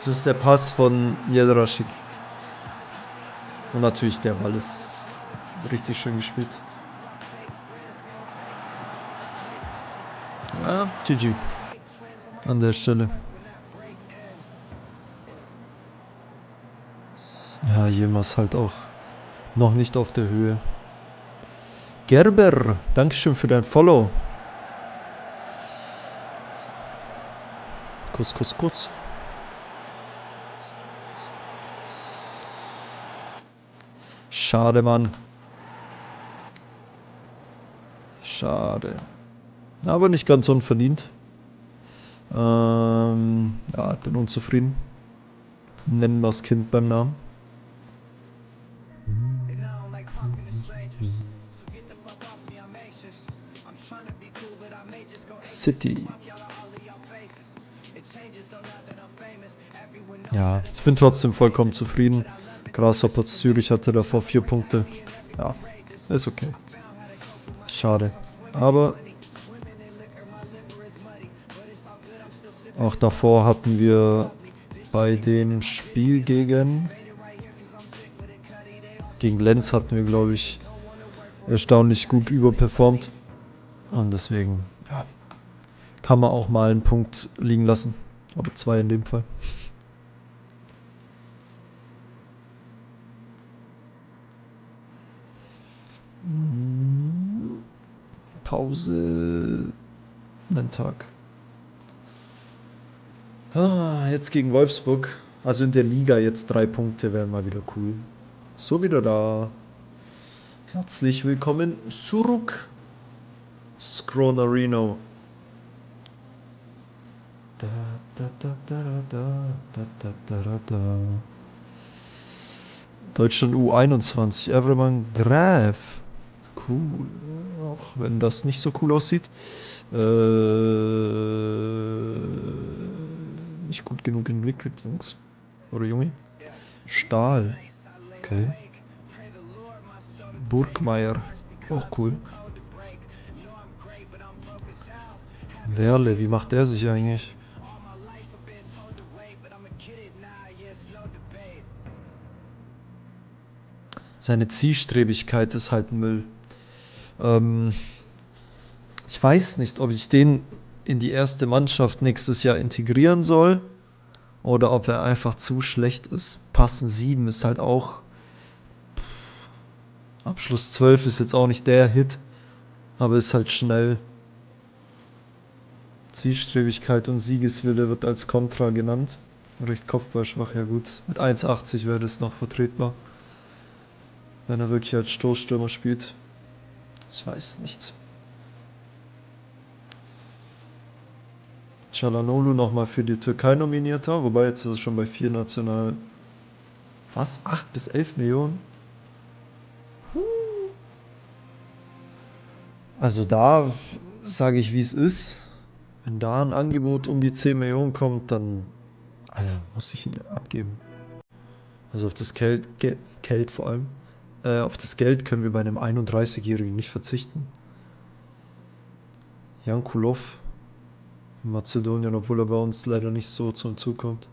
Das ist der Pass von Jedraschik. Und natürlich der Ball ist richtig schön gespielt. Ja, GG. An der Stelle. Ja, jemals halt auch noch nicht auf der Höhe. Gerber, Dankeschön für dein Follow. Kuss, Kuss, Kuss. Schade, Mann. Schade. Aber nicht ganz unverdient. Ja, ich bin unzufrieden. Nennen wir das Kind beim Namen. City. Ja, ich bin trotzdem vollkommen zufrieden. Grasshopper Zürich hatte davor 4 Punkte. Ja, ist okay. Schade. Aber auch davor hatten wir bei dem Spiel gegen Lenz hatten wir, glaube ich, erstaunlich gut überperformt. Und deswegen, ja, kann man auch mal einen Punkt liegen lassen. Aber 2 in dem Fall. Pause. Einen Tag. Jetzt gegen Wolfsburg. Also in der Liga jetzt 3 Punkte wären mal wieder cool. So, wieder da. Herzlich willkommen zurück. Scronarino. Da, da, da, da, da, da, da, da, da. Deutschland U21. Everman Graf. Cool. Auch wenn das nicht so cool aussieht. Nicht gut genug entwickelt, Jungs. Oder Junge? Stahl. Okay. Burgmeier. Auch cool. Werle, wie macht der sich eigentlich? Seine Zielstrebigkeit ist halt Müll. Ich weiß nicht, ob ich den in die erste Mannschaft nächstes Jahr integrieren soll oder ob er einfach zu schlecht ist. Passen 7 ist halt auch... Abschluss 12 ist jetzt auch nicht der Hit, aber ist halt schnell. Zielstrebigkeit und Siegeswille wird als Kontra genannt. Recht kopfballschwach, ja gut. Mit 1,80 wäre das noch vertretbar. Wenn er wirklich als Stoßstürmer spielt. Ich weiß nicht. Çalhanoğlu nochmal für die Türkei nominierter, wobei jetzt ist es schon bei 4 national. Was? 8 bis 11 Millionen? Also da sage ich, wie es ist. Wenn da ein Angebot um die 10 Millionen kommt, dann muss ich ihn abgeben. Also auf das Geld vor allem. Auf das Geld können wir bei einem 31-Jährigen nicht verzichten. Jan Kulov, Mazedonien, obwohl er bei uns leider nicht so zum Zug kommt.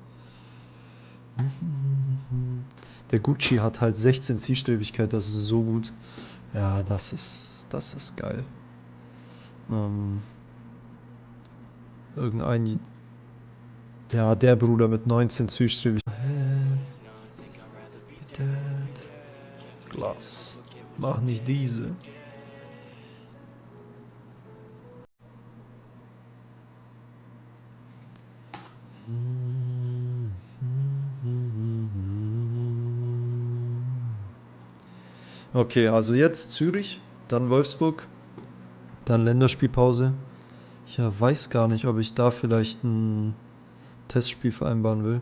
Der Gucci hat halt 16 Zielstrebigkeit, das ist so gut. Ja, das ist geil. Irgendein... Ja, der Bruder mit 19 Zielstrebigkeit. Glas. Mach nicht diese. Okay, also jetzt Zürich, dann Wolfsburg, dann Länderspielpause. Ich weiß gar nicht, ob ich da vielleicht ein Testspiel vereinbaren will.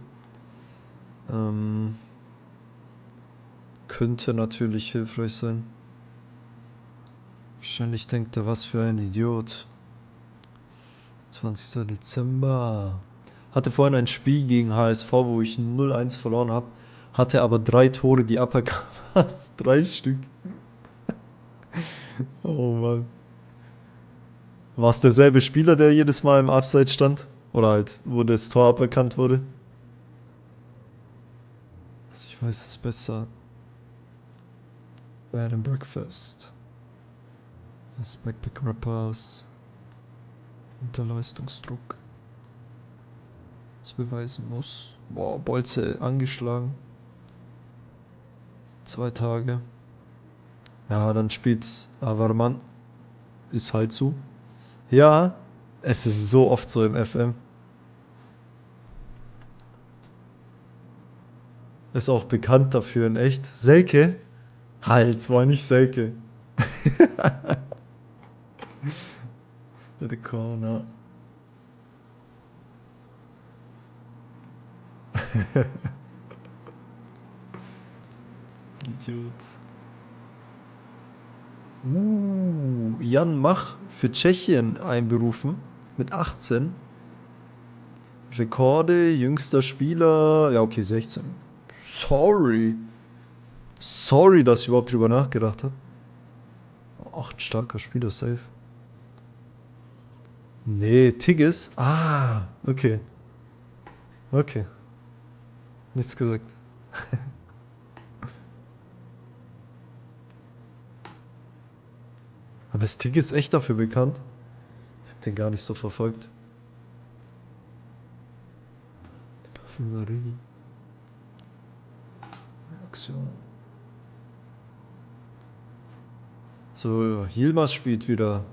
Könnte natürlich hilfreich sein. Wahrscheinlich denkt er, was für ein Idiot. 20. Dezember. Hatte vorhin ein Spiel gegen HSV, wo ich 0-1 verloren habe. Hatte aber 3 Tore, die abgekamen. Was? 3 Stück. Oh Mann. War es derselbe Spieler, der jedes Mal im Abseits stand? Oder halt, wo das Tor aberkannt wurde? Also ich weiß es besser. Bed and Breakfast. Das Backpack Rapper aus Unterleistungsdruck. Das beweisen muss. Boah, Bolze angeschlagen. 2 Tage. Ja, dann spielt Avermann. Ist halt so. Ja, es ist so oft so im FM. Ist auch bekannt dafür in echt. Selke? Halt, war nicht Selke. The Corner. Idiot. Jan Mach für Tschechien einberufen. Mit 18. Rekorde, jüngster Spieler. Ja, okay, 16. Sorry. Sorry, dass ich überhaupt drüber nachgedacht habe. 8 starker Spieler, safe. Nee, Tigges. Ah, okay. Okay. Nichts gesagt. Aber ist Tigges echt dafür bekannt? Ich hab den gar nicht so verfolgt. Die Parfümerie. Aktion. So, Yilmaz spielt wieder.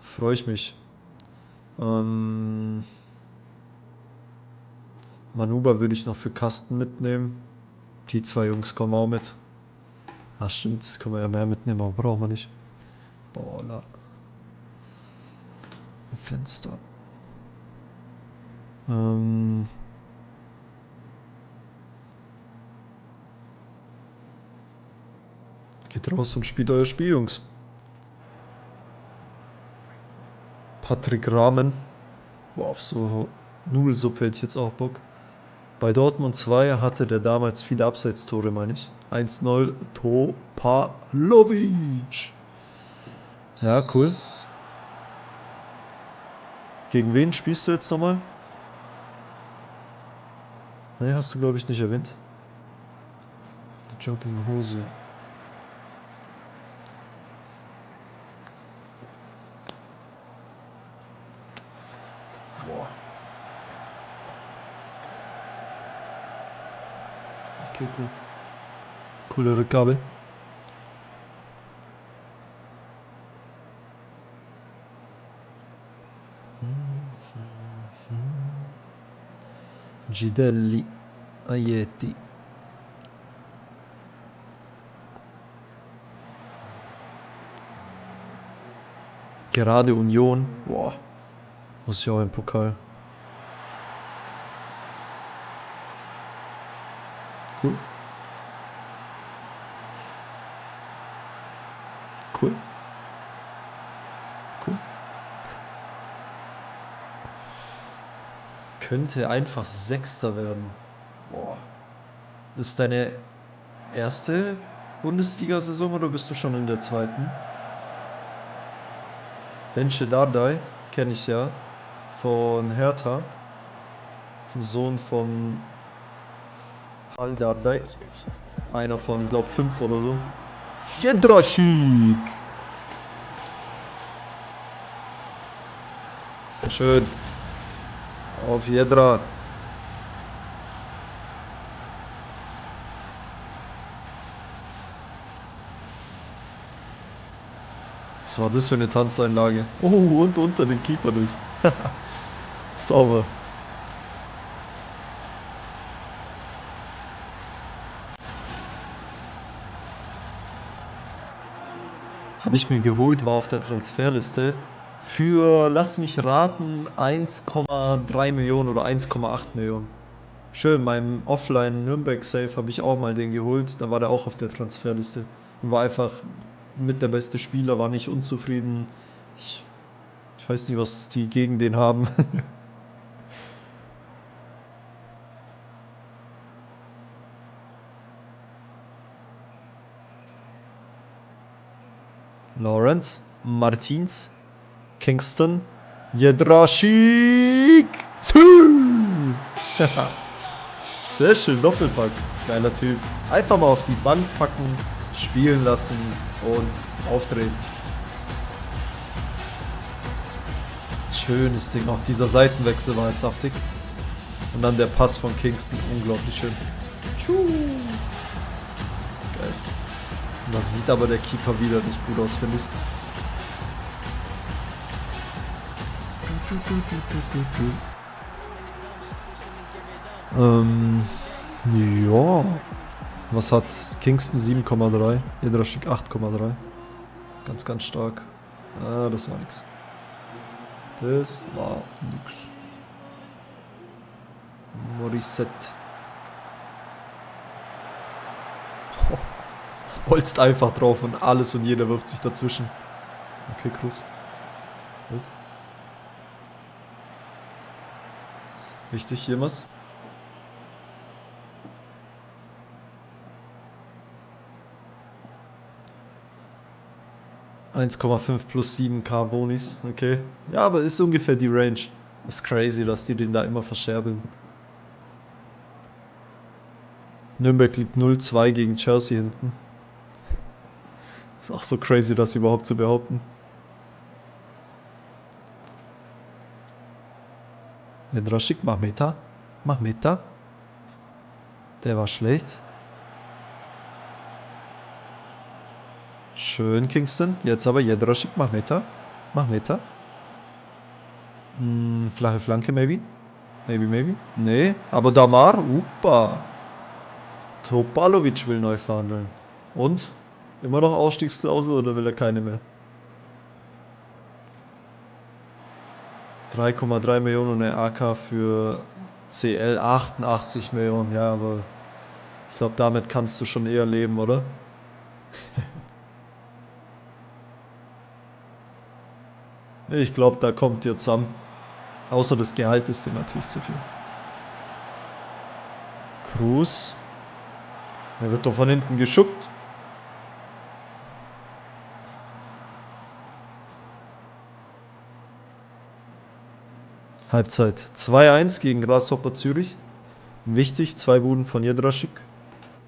Freue ich mich. Manuba würde ich noch für Kasten mitnehmen. Die 2 Jungs kommen auch mit. Ach stimmt, das können wir ja mehr mitnehmen, aber brauchen wir nicht. Boah, Fenster. Geht raus und spielt euer Spiel, Jungs. Patrick Rahmen. Boah, auf so Nudelsuppe hätte ich jetzt auch Bock. Bei Dortmund 2 hatte der damals viele Abseitstore, meine ich. 1-0 Topalovic. Ja, cool. Gegen wen spielst du jetzt nochmal? Ne, hast du glaube ich nicht erwähnt. Die Jogginghose. Boah. Okay, cool. Coole Rückgabe. Gidelli, Aieti. Gerade Union. Boah. Muss ich auch im Pokal. Cool. Cool. Cool. Könnte einfach Sechster werden. Boah. Ist deine erste Bundesliga-Saison oder bist du schon in der zweiten? Benche Dardai kenne ich ja. Von Hertha. Sohn von Al Dardai. Einer von, glaub 5 oder so. Jedraschik. Schön. Auf Jedra. Was war das für eine Tanzeinlage? Oh, und unter den Keeper durch. Sauber. Habe ich mir geholt, war auf der Transferliste für, lass mich raten, 1,3 Millionen oder 1,8 Millionen. Schön, meinem Offline-Nürnberg-Safe habe ich auch mal den geholt, da war der auch auf der Transferliste. Und war einfach mit der beste Spieler, war nicht unzufrieden. Ich weiß nicht, was die gegen den haben. Lawrence, Martins, Kingston, Jedraschik. Sehr schön, Doppelpack. Geiler Typ. Einfach mal auf die Bank packen, spielen lassen und aufdrehen. Schönes Ding. Auch dieser Seitenwechsel war jetzt saftig. Und dann der Pass von Kingston. Unglaublich schön. Geil. Und das sieht aber der Keeper wieder nicht gut aus, finde ich. Ja. Was hat Kingston? 7,3. Jedraschik 8,3. Ganz, ganz stark. Ah, das war nix. Das war nix. Morissette. Oh, bolzt einfach drauf und alles und jeder wirft sich dazwischen. Okay, Cruz. Gut. Wichtig, jemals. $1,5 plus 7k Bonis, okay. Ja, aber ist ungefähr die Range. Ist crazy, dass die den da immer verscherbeln. Nürnberg liegt 0-2 gegen Chelsea hinten. Ist auch so crazy, das überhaupt zu behaupten. Jedraschik, mach Meter. Mach Meter. Der war schlecht. Schön, Kingston. Jetzt aber Jedraschik, mach Meter. Mach Meter. Flache Flanke, maybe. Maybe. Nee, aber Damar, upa. Topalovic will neu verhandeln. Und? Immer noch Ausstiegsklausel oder will er keine mehr? 3,3 Millionen und eine AK für CL 88 Millionen. Ja, aber ich glaube, damit kannst du schon eher leben, oder? Ich glaube, da kommt ihr zusammen. Außer das Gehalt ist dir natürlich zu viel. Cruz. Er wird doch von hinten geschuckt. Halbzeit 2-1 gegen Grasshopper Zürich. Wichtig, 2 Buden von Jedraschik.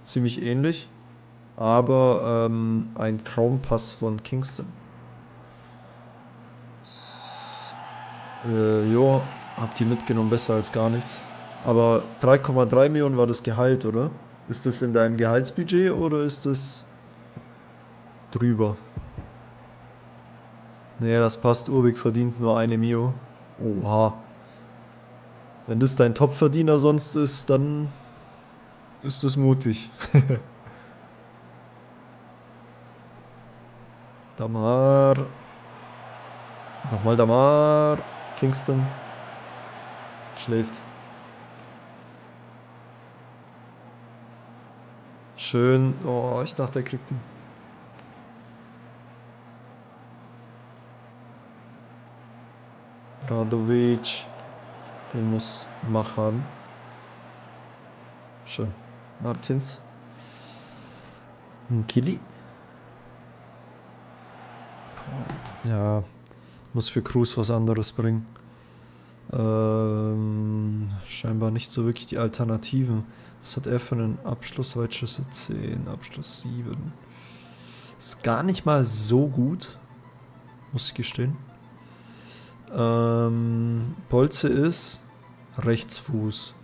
Ziemlich ähnlich. Aber ein Traumpass von Kingston. Jo, hab die mitgenommen, besser als gar nichts. Aber 3,3 Millionen war das Gehalt, oder? Ist das in deinem Gehaltsbudget oder ist das drüber? Nee, das passt. Urbik verdient nur 1 Mio. Oha. Wenn das dein Topverdiener sonst ist, dann ist das mutig. Damar. Nochmal Damar. Kingston. Schläft. Schön. Oh, ich dachte, er kriegt ihn. Radovic. Den muss machen. Schön. Martins. Kili. Ja. Muss für Cruz was anderes bringen. Scheinbar nicht so wirklich die Alternativen. Was hat er für einen Abschluss? Weitschüsse 10, Abschluss 7. Ist gar nicht mal so gut. Muss ich gestehen. Bolze ist Rechtsfuß.